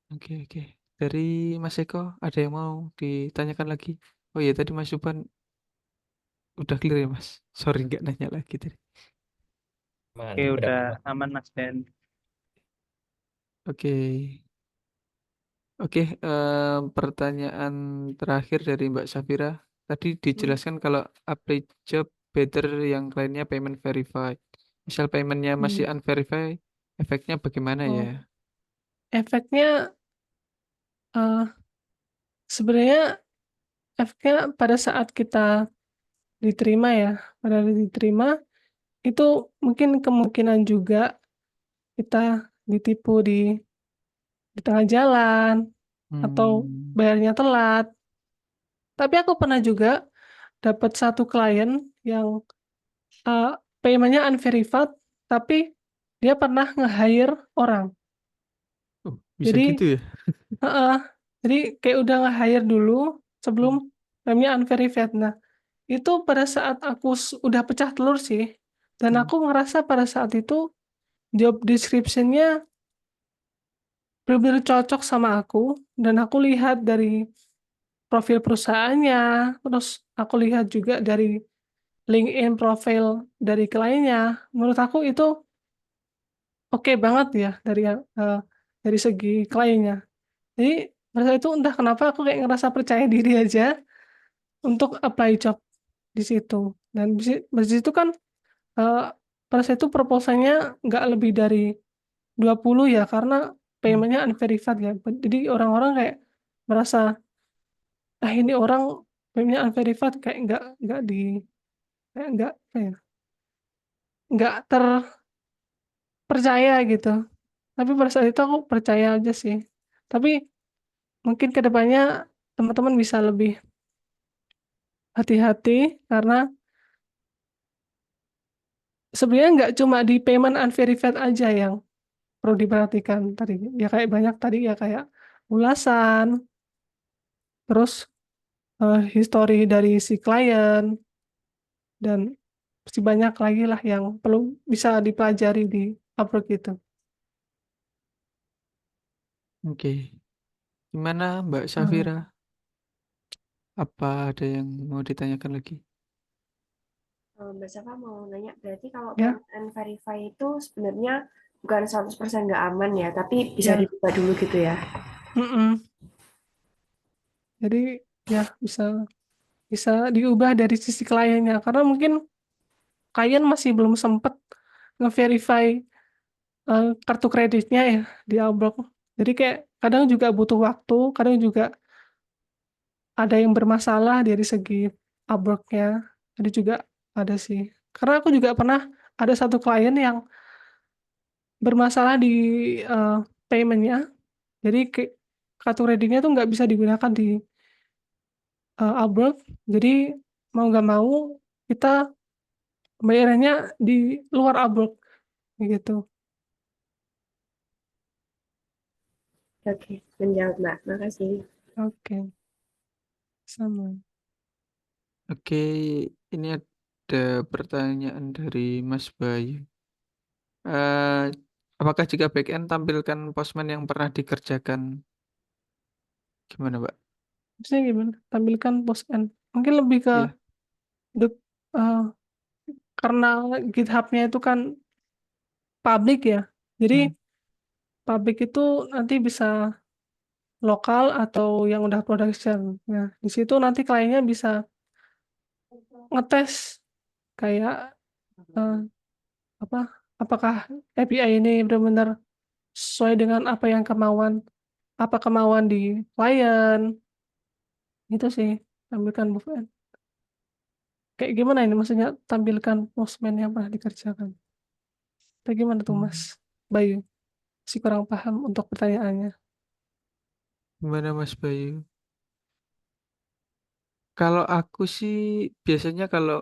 Oke, oke. Dari Mas Eko, ada yang mau ditanyakan lagi? Oh iya, tadi Mas Yuban udah clear ya, Mas? Sorry, nggak nanya lagi tadi. Oke, udah aman Mas Den. Oke. Oke, pertanyaan terakhir dari Mbak Safira. Tadi Hmm. dijelaskan kalau apply job better yang kliennya payment verified. Misal paymentnya masih Hmm. unverified, efeknya bagaimana ya? Oh, efeknya eh, sebenarnya efeknya pada saat kita diterima ya, pada diterima itu mungkin kemungkinan juga kita ditipu di tengah jalan atau Hmm. bayarnya telat. Tapi aku pernah juga dapat satu klien yang uh, paymentnya unverified, tapi dia pernah nge-hire orang. Oh, bisa Jadi, gitu ya? uh, jadi kayak udah nge-hire dulu sebelum Hmm. paymentnya unverified. Nah, itu pada saat aku udah pecah telur sih, dan Hmm. aku ngerasa pada saat itu job description-nya benar-benar cocok sama aku, dan aku lihat dari profil perusahaannya, terus aku lihat juga dari LinkedIn profile dari kliennya. Menurut aku itu oke banget ya dari segi kliennya. Jadi pada saat itu entah kenapa aku kayak ngerasa percaya diri aja untuk apply job di situ. Dan di situ kan eh, pada saat itu proposalnya nggak lebih dari 20 ya, karena Hmm. paymentnya unverified ya. Jadi orang-orang kayak merasa, ini orang paymentnya unverified, kayak nggak di kayak nggak apa ya, nggak terpercaya gitu. Tapi pada saat itu aku percaya aja sih. Tapi mungkin kedepannya teman-teman bisa lebih hati-hati, karena sebenarnya nggak cuma di payment unverified aja yang perlu diperhatikan tadi. Ya kayak banyak tadi ya, kayak ulasan, terus history dari si klien, dan masih banyak lagi lah yang perlu bisa dipelajari di Upwork itu. Oke. Gimana Mbak Hmm. Safira? Apa ada yang mau ditanyakan lagi? Mbak Safa mau nanya, berarti kalau Ya, payment unverify itu sebenarnya bukan 100% nggak aman ya, tapi bisa ya. dibuka dulu gitu ya? Mm-mm. Jadi ya bisa bisa diubah dari sisi kliennya, karena mungkin klien masih belum sempat nge-verify kartu kreditnya ya di Outlook. Jadi kayak kadang juga butuh waktu, kadang juga ada yang bermasalah dari segi Outlook-nya. Jadi juga ada sih. Karena aku juga pernah ada satu klien yang bermasalah di paymentnya, jadi kartu kreditnya tuh nggak bisa digunakan di Upwork. Jadi mau nggak mau kita bayarannya di luar Upwork gitu. Oke, menjawab Mbak. Makasih. Oke, sama. Oke, ini ada pertanyaan dari Mas Bayu. Eh, apakah jika backend tampilkan postman yang pernah dikerjakan? Gimana, Pak? Maksudnya gimana? Tampilkan post end. Mungkin lebih ke Iya. the- eh, karena GitHub-nya itu kan public ya. Jadi Hmm. public itu nanti bisa lokal atau yang udah production. Nah, di situ nanti kliennya bisa ngetes kayak eh, apa? Apakah API ini benar-benar sesuai dengan apa kemauan di klien. Itu sih, tampilkan movement. Kayak gimana ini maksudnya tampilkan postman yang pernah dikerjakan? Bagaimana tuh Mas Bayu? Si kurang paham untuk pertanyaannya. Gimana Mas Bayu? Kalau aku sih biasanya kalau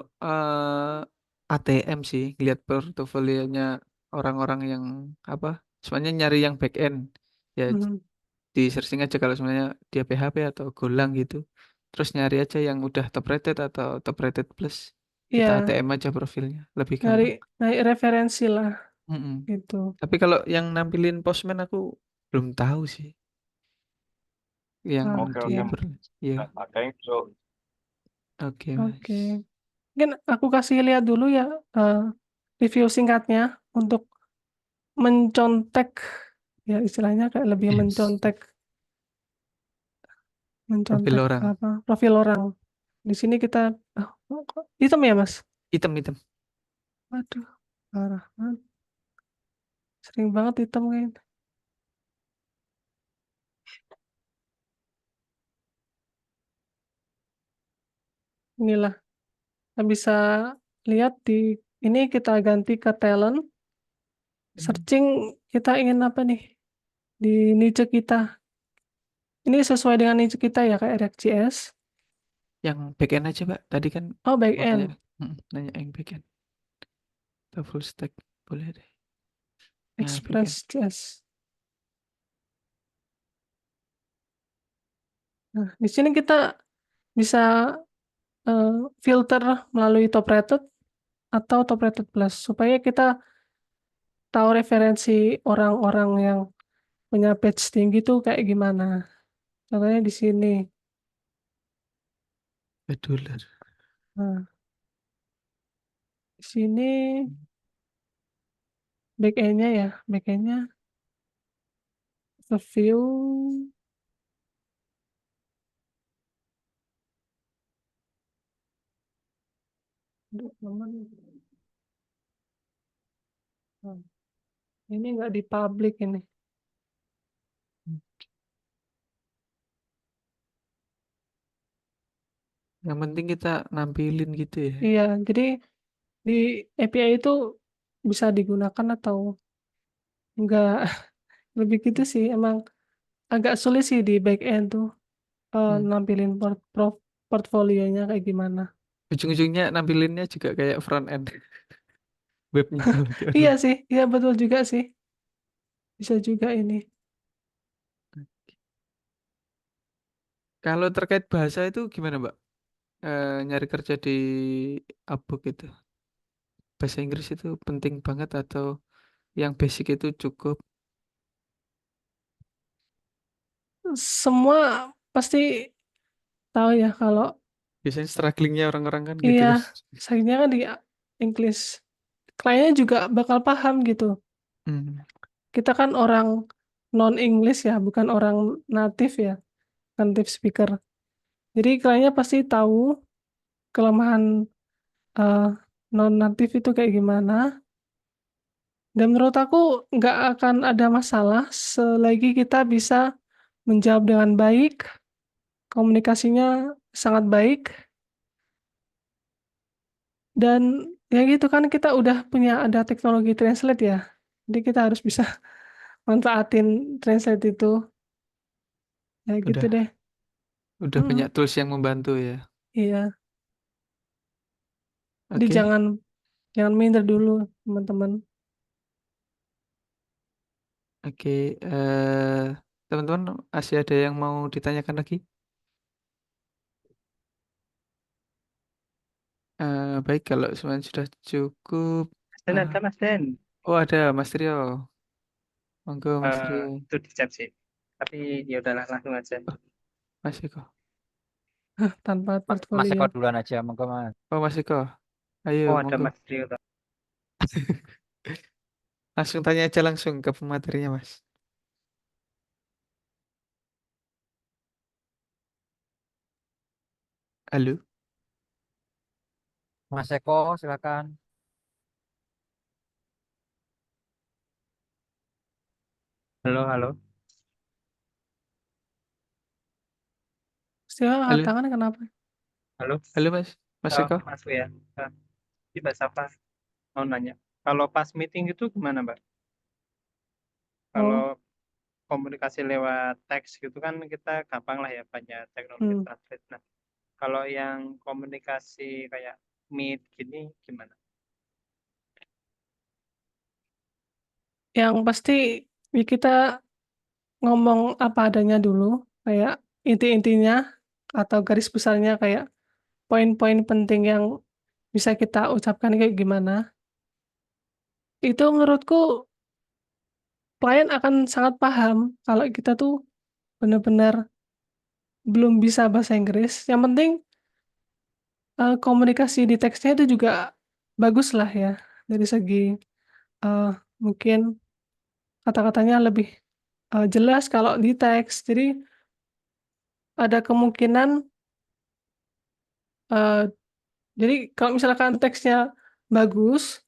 ATM sih lihat portofolionya orang-orang yang apa? Sebenarnya nyari yang back end. Ya Hmm. di searching aja kalau sebenarnya dia PHP atau Golang gitu. Terus nyari aja yang udah top rated atau top rated plus. Kita Iya, ATM aja profilnya, lebih nyari gampang. nyari referensi lah Mm-mm. gitu. Tapi kalau yang nampilin postman aku belum tahu sih yang Oke, di oke. ya. Oke, Oke. Mas. Mungkin aku kasih lihat dulu ya eh, review singkatnya untuk mencontek ya istilahnya kayak lebih Yes. mencontek Profil mencontek orang. apa profil orang. Di sini kita kok hitam ya Mas? Hitam-hitam. Waduh, parah banget. Sering banget hitam kayaknya. Inilah, kita bisa lihat di ini kita ganti ke talent, searching kita ingin apa nih di niche kita. Ini sesuai dengan niche kita ya kayak React.js. Yang backend aja, Pak. Tadi kan Oh, back mau nanya, end, nanya yang backend. Atau full stack boleh deh. Nah, backend. Express.js. Nah, di sini kita bisa eh, filter melalui top rated atau top rated plus supaya kita tahu referensi orang-orang yang punya page tinggi tuh kayak gimana. Contohnya di sini. $2. Nah, di sini back end-nya ya, back end-nya review. Aduh, aman. Nah, ini nggak di public ini. Yang penting kita nampilin gitu ya. Iya, jadi di API itu bisa digunakan atau enggak lebih gitu sih. Emang agak sulit sih di back end tuh Hmm. nampilin portfolionya kayak gimana. Ujung-ujungnya nampilinnya juga kayak front end. Webnya lagi Iya online. sih, iya betul juga sih. Bisa juga ini. Kalau terkait bahasa itu gimana, Mbak? Nyari kerja di Upwork itu. Bahasa Inggris itu penting banget atau yang basic itu cukup? Semua pasti tahu ya kalau Biasanya strugglingnya orang-orang kan gitu iya, kan. sayangnya kan di English. Kliennya juga bakal paham gitu. Hmm. Kita kan orang non-English ya, bukan orang native ya, native speaker. Jadi kliennya pasti tahu kelemahan eh, non-native itu kayak gimana. Dan menurut aku nggak akan ada masalah selagi kita bisa menjawab dengan baik, komunikasinya sangat baik, dan ya gitu kan kita udah punya ada teknologi translate ya. Jadi kita harus bisa manfaatin translate itu. Ya gitu Udah deh. udah banyak tools yang membantu ya. Iya. Jadi Oke. jangan minder dulu, teman-teman. Oke, teman-teman masih ada yang mau ditanyakan lagi? Baik, kalau semuanya sudah cukup. Mas Den eh, ada Mas Den. oh ada Mas Rio. Monggo Mas Rio. Itu di chat sih. Tapi ya udahlah langsung aja. Mas Eko. Tanpa Mas portfolio. Eko duluan aja, monggo Mas. Oh Mas Eko. Ayo, Oh ada monggo. Mas Rio. Langsung tanya aja langsung ke pematerinya Mas. Halo. Mas Eko, silakan. Halo, halo. Pasti angkat Halo. tangan kenapa? Halo. Halo Mas. Mas Eko. Mas ya. Di bahasa apa? Mau nanya. Kalau pas meeting itu gimana, Mbak? Kalau Oh, komunikasi lewat teks gitu kan kita gampang lah ya, banyak teknologi hmm. translate. Nah, kalau yang komunikasi kayak Meet gini gimana? Yang pasti ya kita ngomong apa adanya dulu, kayak inti-intinya atau garis besarnya kayak poin-poin penting yang bisa kita ucapkan kayak gimana. Itu menurutku klien akan sangat paham kalau kita tuh benar-benar belum bisa bahasa Inggris. Yang penting komunikasi di teksnya itu juga bagus lah ya dari segi eh, mungkin kata-katanya lebih jelas kalau di teks. Jadi ada kemungkinan eh, jadi kalau misalkan teksnya bagus,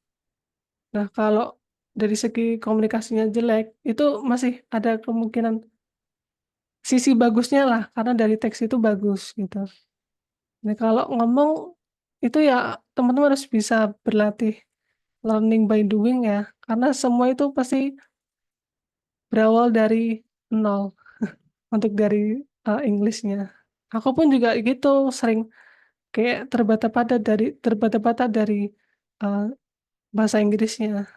nah kalau dari segi komunikasinya jelek, itu masih ada kemungkinan sisi bagusnya lah karena dari teks itu bagus gitu. Nah, kalau ngomong itu ya teman-teman harus bisa berlatih learning by doing ya, karena semua itu pasti berawal dari nol untuk dari English-nya. Aku pun juga gitu sering kayak terbata-bata dari eh, bahasa Inggrisnya.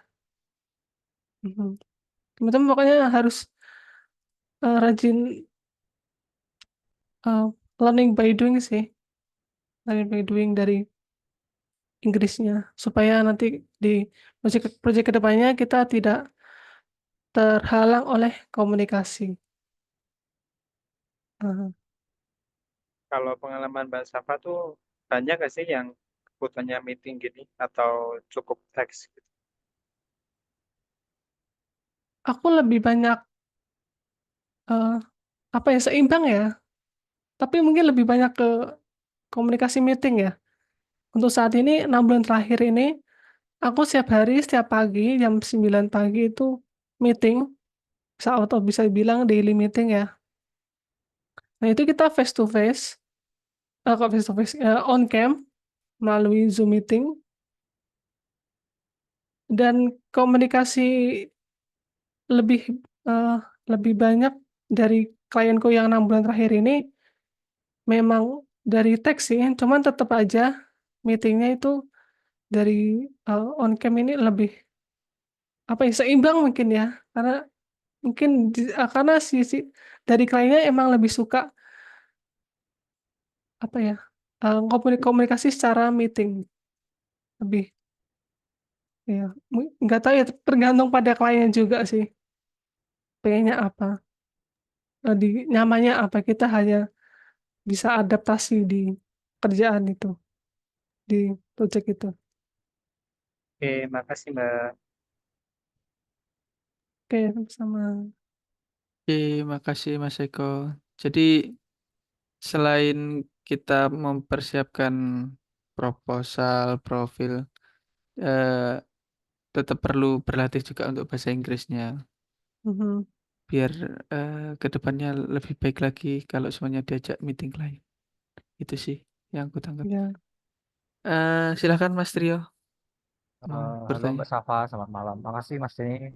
Mhm. Teman-teman pokoknya harus rajin eh, learning by doing sih, learning by doing dari Inggrisnya supaya nanti di proyek kedepannya kita tidak terhalang oleh komunikasi. Heeh. Kalau pengalaman Mbak Safa tuh banyak gak sih yang kebutuhannya meeting gini atau cukup teks gitu? Aku lebih banyak eh, apa ya seimbang ya, tapi mungkin lebih banyak ke komunikasi meeting ya. Untuk saat ini 6 bulan terakhir ini aku setiap hari setiap pagi jam 9 pagi itu meeting, bisa bilang daily meeting ya. Nah itu kita face to face, kok face to face, on cam melalui Zoom meeting dan komunikasi lebih eh, lebih banyak dari klienku yang 6 bulan terakhir ini memang dari teks sih, cuman tetap aja meetingnya itu dari on cam ini lebih apa ya seimbang mungkin ya, karena mungkin karena sisi dari kliennya emang lebih suka apa ya komunikasi secara meeting lebih ya nggak tahu ya tergantung pada kliennya juga sih pengennya apa di nyamannya apa kita hanya bisa adaptasi di kerjaan itu di project itu. Oke, makasih Mbak. Oke sama. Oke, makasih Mas Eko. Jadi selain kita mempersiapkan proposal, profil, eh, tetap perlu berlatih juga untuk bahasa Inggrisnya. Mhm. Biar ke depannya lebih baik lagi kalau semuanya diajak meeting klien. Itu sih yang aku tangkap. Ya, Silakan Mas Trio mau Halo bertanya. Mbak Safa, selamat malam. Makasih Mas Denny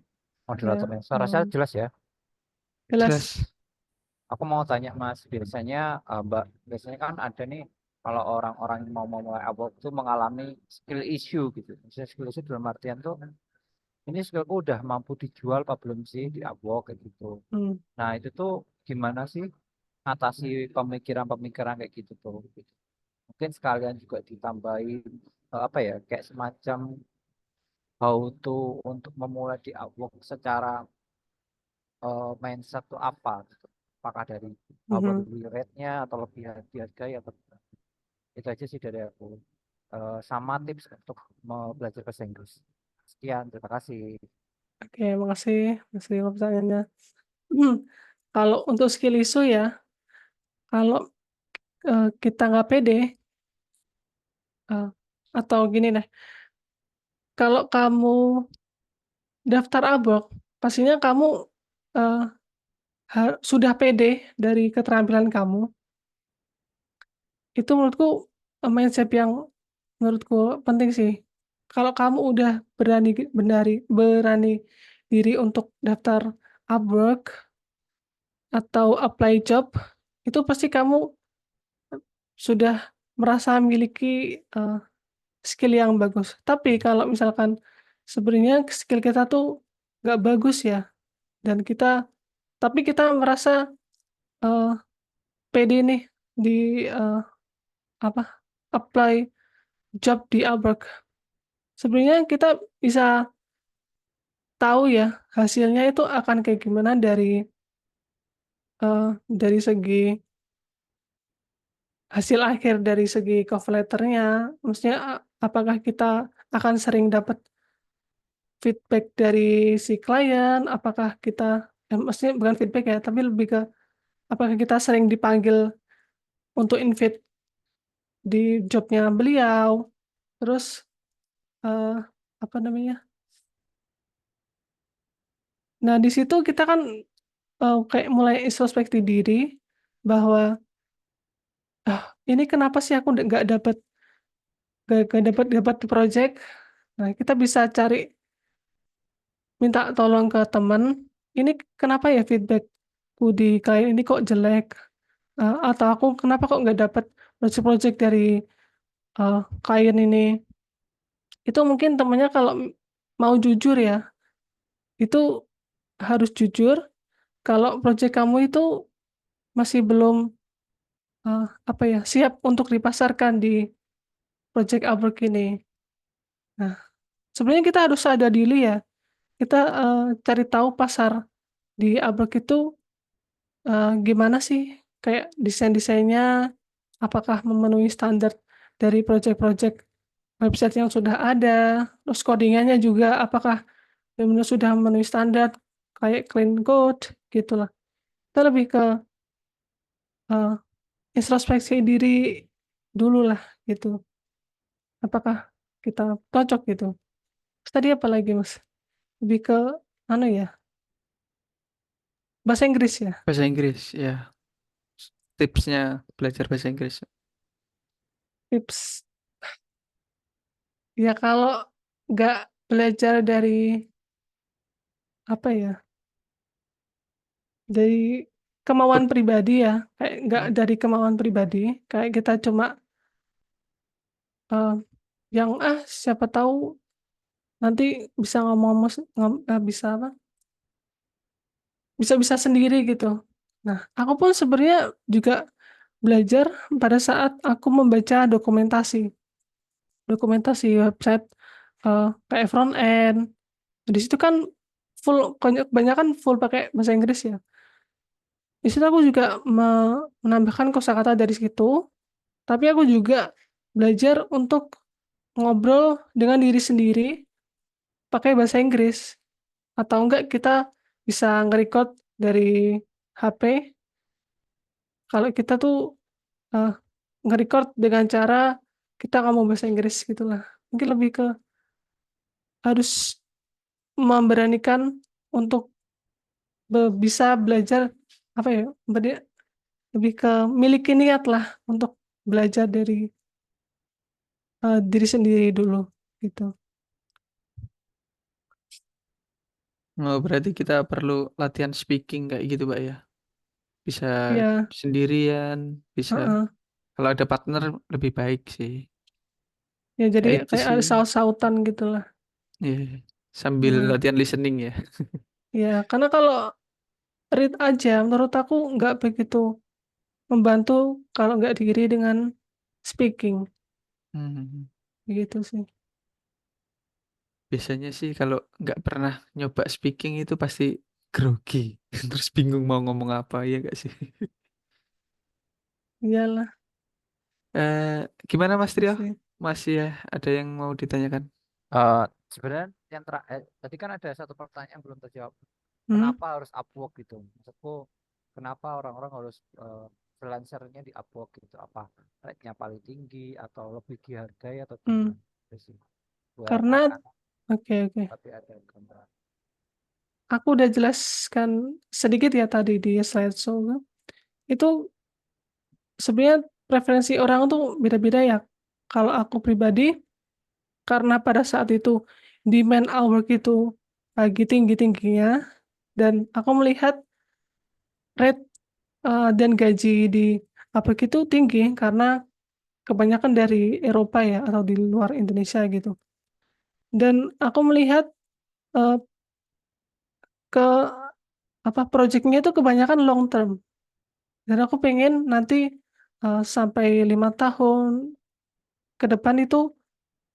moderatornya. Ya, Suara saya jelas ya. jelas. Jelas. Aku mau tanya Mas, biasanya Mbak, biasanya kan ada nih kalau orang-orang yang mau memulai Upwork itu mengalami skill issue gitu. Misalnya skill issue dalam artian tuh ini skillku udah mampu dijual apa belum sih di Upwork kayak gitu. Hmm. Nah itu tuh gimana sih atasi pemikiran-pemikiran kayak gitu tuh. Mungkin sekalian juga ditambahin apa ya kayak semacam how to untuk memulai di Upwork secara mindset tuh apa gitu. Apakah dari Mhm. hourly rate-nya atau lebih dihargai atau tidak. Itu aja sih dari aku. Sama tips untuk belajar bahasa Inggris. Sekian, terima kasih. Oke, makasih pertanyaannya. Kalau untuk skill issue ya, kalau kita nggak pede, atau gini deh, kalau kamu daftar Upwork, pastinya kamu eh, sudah pede dari keterampilan kamu. Itu menurutku mindset yang menurutku penting sih. Kalau kamu udah berani diri untuk daftar Upwork atau apply job, itu pasti kamu sudah merasa memiliki skill yang bagus. Tapi kalau misalkan sebenarnya skill kita tuh nggak bagus ya, dan tapi kita merasa eh, pede nih di apa apply job di Upwork. Sebenarnya kita bisa tahu ya hasilnya itu akan kayak gimana dari segi hasil akhir, dari segi cover letter-nya. Maksudnya apakah kita akan sering dapat feedback dari si klien, apakah kita maksudnya bukan feedback ya, tapi lebih ke apakah kita sering dipanggil untuk invite di job-nya beliau, terus eee, apa namanya, nah di situ kita kan, kayak mulai introspeksi diri bahwa, ini kenapa sih aku nggak dapet dapat project. Nah, kita bisa minta tolong ke teman, "Ini kenapa ya feedback-ku di klien ini kok jelek?" Atau, "Aku kenapa kok nggak dapat project-project dari, klien ini?" Itu mungkin temennya kalau mau jujur ya, itu harus jujur kalau project kamu itu masih belum, apa ya, siap untuk dipasarkan di project Upwork ini. Nah, sebenarnya kita harus sadar diri ya, kita, cari tahu pasar di Upwork itu, gimana sih, kayak desain-desainnya, apakah memenuhi standar dari project-project website yang sudah ada, terus codingannya juga apakah benar-benar sudah memenuhi standar, kayak clean code, gitulah. Kita lebih ke, eee, introspeksi diri dululah, gitu. Apakah kita cocok gitu. Terus tadi apalagi Mas? Lebih ke anu ya, bahasa Inggris ya? Bahasa Inggris, ya. Tipsnya belajar bahasa Inggris. Tips, ya kalau nggak belajar dari, apa ya, dari kemauan pribadi ya, kayak nggak dari kemauan pribadi, kayak kita cuma, eee, yang, siapa tahu nanti bisa ngomong bisa apa, bisa sendiri gitu. Nah, aku pun sebenarnya juga belajar pada saat aku membaca dokumentasi website, kayak front end. Di situ kan kebanyakan full pakai bahasa Inggris ya. Di situ aku juga menambahkan kosakata dari situ, tapi aku juga belajar untuk ngobrol dengan diri sendiri pakai bahasa Inggris, atau enggak kita bisa nge-record dari HP, kalau kita tuh, eee, nge-record dengan cara kita ngomong bahasa Inggris gitulah. Mungkin lebih ke harus memberanikan untuk bisa belajar, apa ya, lebih ke miliki niatlah untuk belajar dari, diri sendiri dulu, gitu. Oh, berarti kita perlu latihan speaking kayak gitu, Mbak ya. Bisa Ya, sendirian, bisa heeh. kalau ada partner lebih baik sih. Ya Kayak jadi itu kayak sih. ada saut-sautan gitu lah. Iya. Sambil Heeh. latihan listening ya. Ya, karena kalau read aja menurut aku nggak begitu membantu kalau nggak diiringi dengan speaking, Hmm. gitu sih. Biasanya sih kalau nggak pernah nyoba speaking itu pasti grogi. Terus bingung mau ngomong apa, ya nggak sih? Iyalah Gimana Mas Trio? sih. Masih ya ada yang mau ditanyakan? Eh, Sebenarnya yang terakhir tadi kan ada satu pertanyaan yang belum terjawab. Hmm, Kenapa harus Upwork gitu? Maksudku kenapa orang-orang harus freelancernya di Upwork gitu? Apa rate-nya paling tinggi atau lebih dihargai atau hmm. gimana? Itu sih. Buat Karena anak-anak oke, tapi ada kontrak. aku udah jelaskan sedikit ya tadi di slideshow kan. Itu sebenarnya preferensi orang tuh beda-beda ya. Kalau aku pribadi, karena pada saat itu demand Upwork itu lagi tinggi-tingginya, dan aku melihat rate dan gaji di Upwork itu tinggi karena kebanyakan dari Eropa ya atau di luar Indonesia gitu. Dan aku melihat eh, ke apa proyeknya itu kebanyakan long term. Dan aku pengen nanti sampai 5 tahun ke depan itu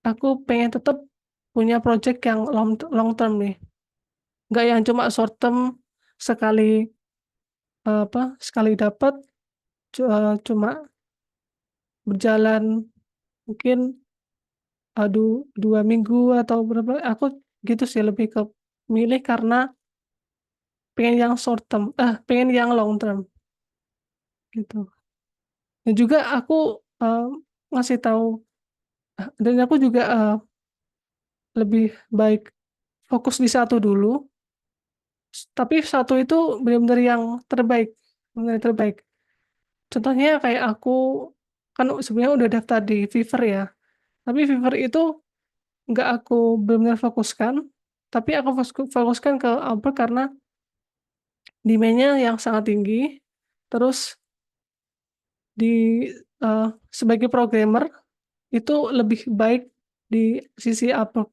aku pengen tetap punya project yang long term nih. Nggak yang cuma short term sekali sekali dapat cuma berjalan mungkin 2 minggu atau berapa. Aku gitu sih lebih ke milih karena pengen yang short term, pengen yang long term gitu. Dan juga aku ngasih tahu dan aku juga lebih baik fokus di satu dulu, tapi satu itu benar-benar yang terbaik, benar yang terbaik. Contohnya kayak aku kan sebenarnya udah daftar di Fiverr ya, tapi Fiverr itu nggak aku benar-benar fokuskan, tapi aku fokuskan ke Upwork karena demand-nya yang sangat tinggi, terus di sebagai programmer itu lebih baik di sisi Upwork,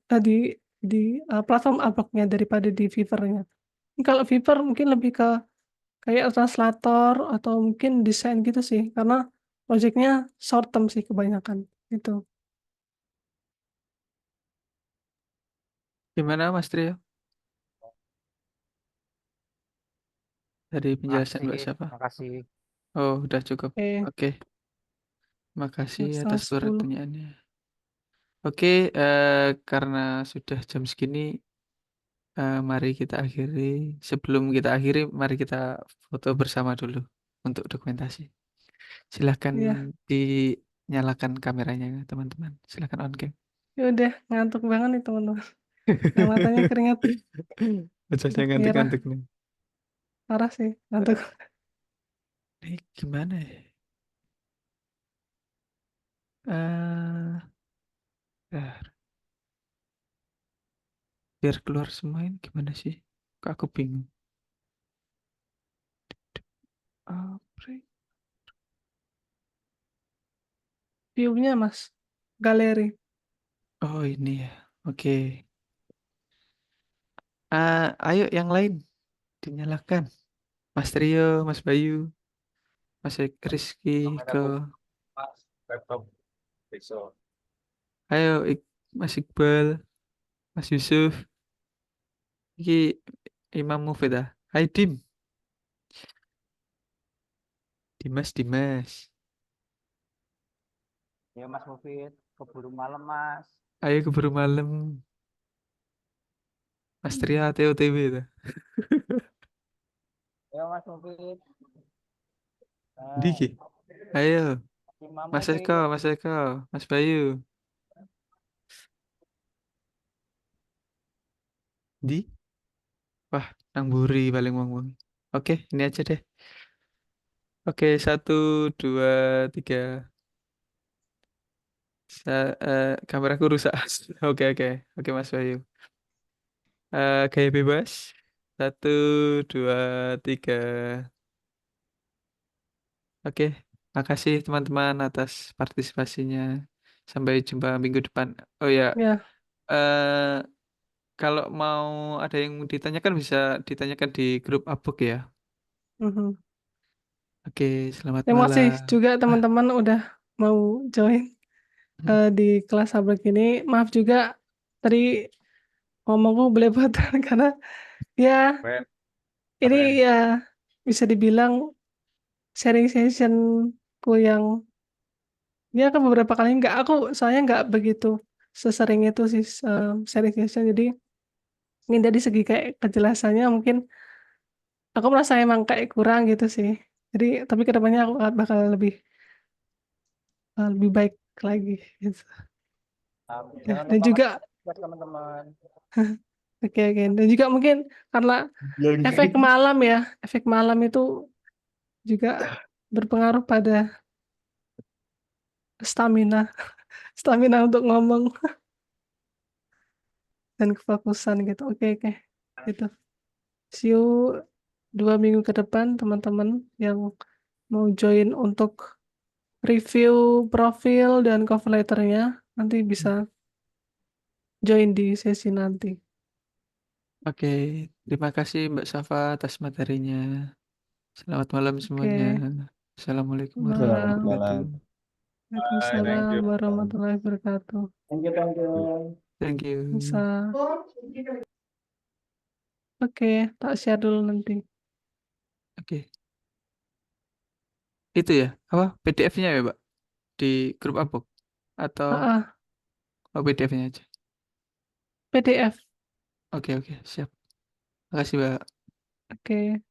di platform Upwork-nya daripada di Fiverr-nya. Kalau Fiverr mungkin lebih ke kayak translator atau mungkin desain gitu sih, karena project-nya short term sih kebanyakan, gitu. Gimana Mas Trio? Dari penjelasan Mbak Makasih, siapa? makasih. Oh, udah cukup. Oke, Oke, makasih setengah atas 10. pertanyaannya. Oke, karena sudah jam segini, mari kita akhiri. Sebelum kita akhiri, mari kita foto bersama dulu untuk dokumentasi. Silahkan Iya, dinyalakan kameranya, teman-teman. Silahkan on cam. ya udah ngantuk banget nih teman-teman. Nah, matanya keringat, Wajahnya udah merah, ngantuk-ngantuk nih. parah sih ngantuk. Ini gimana ya? Eh, bentar. Biar keluar semua ini gimana sih? Kok aku bingung. Apa? View-nya Mas, galeri. Oh ini ya. Oke. Ayo yang lain dinyalakan. Mas Trio, Mas Bayu, Mas Rizky, ke. Ayo Mas Iqbal, Mas Yusuf. Iki Imam Mufid ah. Hai Dimas. Ya Mas Mufid, keburu malam Mas. Ayo keburu malam. Mas Trio TOTW itu. Ya Mas Mufid. Diki. Ayo, Imam Mas Mufid. Eko, Mas Bayu. Di? Wah, nang buri paling wong. Oke, ini aja deh. Oke, 1, 2, 3. Kameraku rusak. Oke, Mas Bayu. Gaya bebas. 1, 2, 3. Oke, makasih teman-teman atas partisipasinya. Sampai jumpa minggu depan. Oh ya, Ya, eh kalau mau ada yang ditanyakan bisa ditanyakan di grup Abuk ya. mhm. Oke, selamat Terima kasih malam. juga teman-teman udah mau join di kelas Sabrek ini. Maaf juga tadi ngomongku belepotan karena ya Keren, ini keren. ya bisa dibilang sharing sessionku yang ya kan beberapa kali soalnya nggak begitu sesering itu sih sharing session. Jadi ini dari segi kayak kejelasannya mungkin aku merasa emang kayak kurang gitu sih. Jadi tapi kedepannya aku bakal lebih baik lagi gitu. Ya, Jangan dan lupa juga buat teman-teman. oke oke dan juga mungkin karena efek malam itu juga berpengaruh pada stamina stamina untuk ngomong dan kefokusan gitu. Oke oke gitu. See you 2 minggu ke depan teman-teman yang mau join untuk review profil dan cover letternya nanti bisa join di sesi nanti. Oke, terima kasih Mbak Safa atas materinya. Selamat malam semuanya. Oke, Assalamualaikum malam. warahmatullahi wabarakatuh. Bye, thank Waalaikumsalam you. warahmatullahi wabarakatuh. Thank you, thank you. Thank you. Bisa. Oke, tak share dulu nanti. Oke, itu ya, apa PDF-nya ya, Mbak? Di grup Abuk atau Ah, PDF-nya aja? PDF. Oke, siap. Makasih, Mbak. Oke.